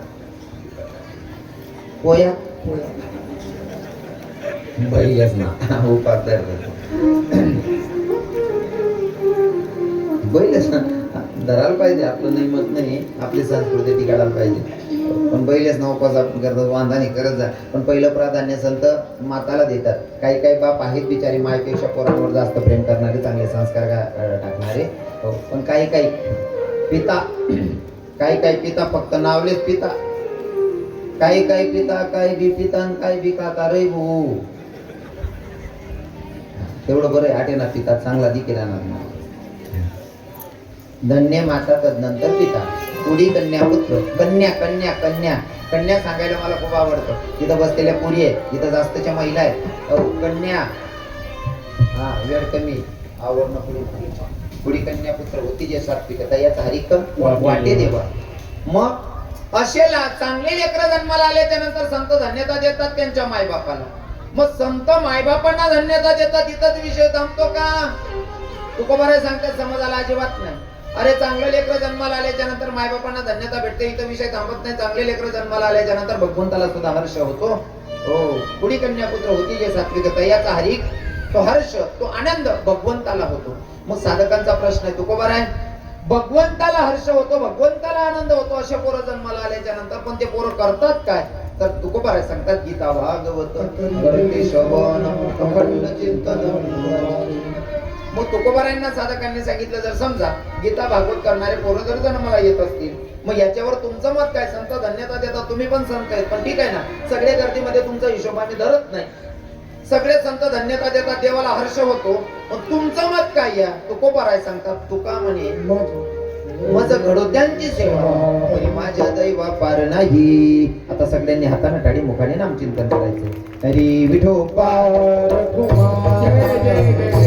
S1: पोया बैलच ना उपास बैलच ना धरायला पाहिजे. आपलं नाही मत नाही, आपली संस्कृती टिकायला पाहिजे. पण बैलच ना उपास आपण करतो, वांधा नाही करत जा. पण पहिलं प्राधान्य संत माताला देतात. काही काही बाप आहेत बिचारी मायपेक्षा पोरांवर जास्त प्रेम करणारे, चांगले संस्कार टाकणारे. पण काही काही पिता, काही काही पिता फक्त नावलेच पिता. काही काही पिता काही बी पिता काही बी काता रे भू. तेवढं बरं आहे, आटे ना पिता चांगला दिकेला ना. धन्य माता, तदनंतर पिता. पुढी कन्या पुत्र. कन्या कन्या कन्या कन्या सांगायला मला खूप आवडतं. तिथं बसलेल्या पुरी आहेत, इथं जास्तच्या महिला आहेत. कन्या, हा वेळ कमी, आवडणं पुढी कन्या पुत्र होती जे सात्विकता याचा हरिक वाटे देवा. मग असेला चांगले लेकरं जन्माला आल्याच्या नंतर संत धन्यता देतात त्यांच्या मायबापाला. मग संत मायबापांना धन्यता देतात, इथंच विषय थांबतो का? तुकोबाराय सांगतात समाजाला अजिबात नाही. अरे चांगले लेकरं जन्माला आल्याच्या नंतर मायबापांना धन्यता भेटते, इथं विषय थांबत नाही. चांगले लेकरं जन्माला आल्याच्या नंतर भगवंताला सुद्धा हर्ष होतो. हो, पुढी कन्या पुत्र होती जे सात्विकता याचा हरिक, तो हर्ष, तो आनंद भगवंताला होतो. मग साधकांचा प्रश्न आहे, तुकोबाराय भगवंताला हर्ष होतो, भगवंताला आनंद होतो अशा पोरं जन्माला आल्याच्या नंतर, पण ते पोरं करतात काय? तर तुकोबाराय सांगतात, गीता भागवत करते श्रवण अखंड चिंतन. मग तुकोबारायांना साधकांनी सांगितलं, जर समजा गीता भागवत करणारे पोरं जर जन्माला येत असतील, मग याच्यावर तुमचं मत काय? संत धन्यता देतात, तुम्ही पण संत आहेत, पण ठीक आहे ना, सगळ्या गर्दीमध्ये तुमचा हिशोब आम्ही धरत नाही. सगळे संत धन्यता देतात, देवाला हर्ष होतो, पण तुमचं मत काय? या तुकोबाराय सांगतात, तुका म्हणे मज घडो त्यांची सेवा, माझ्या दैवा पार नाही. आता सगळ्यांनी हाताने टाळी मुखाने नामचिंतन करायचं. हरी विठो पार कुमार.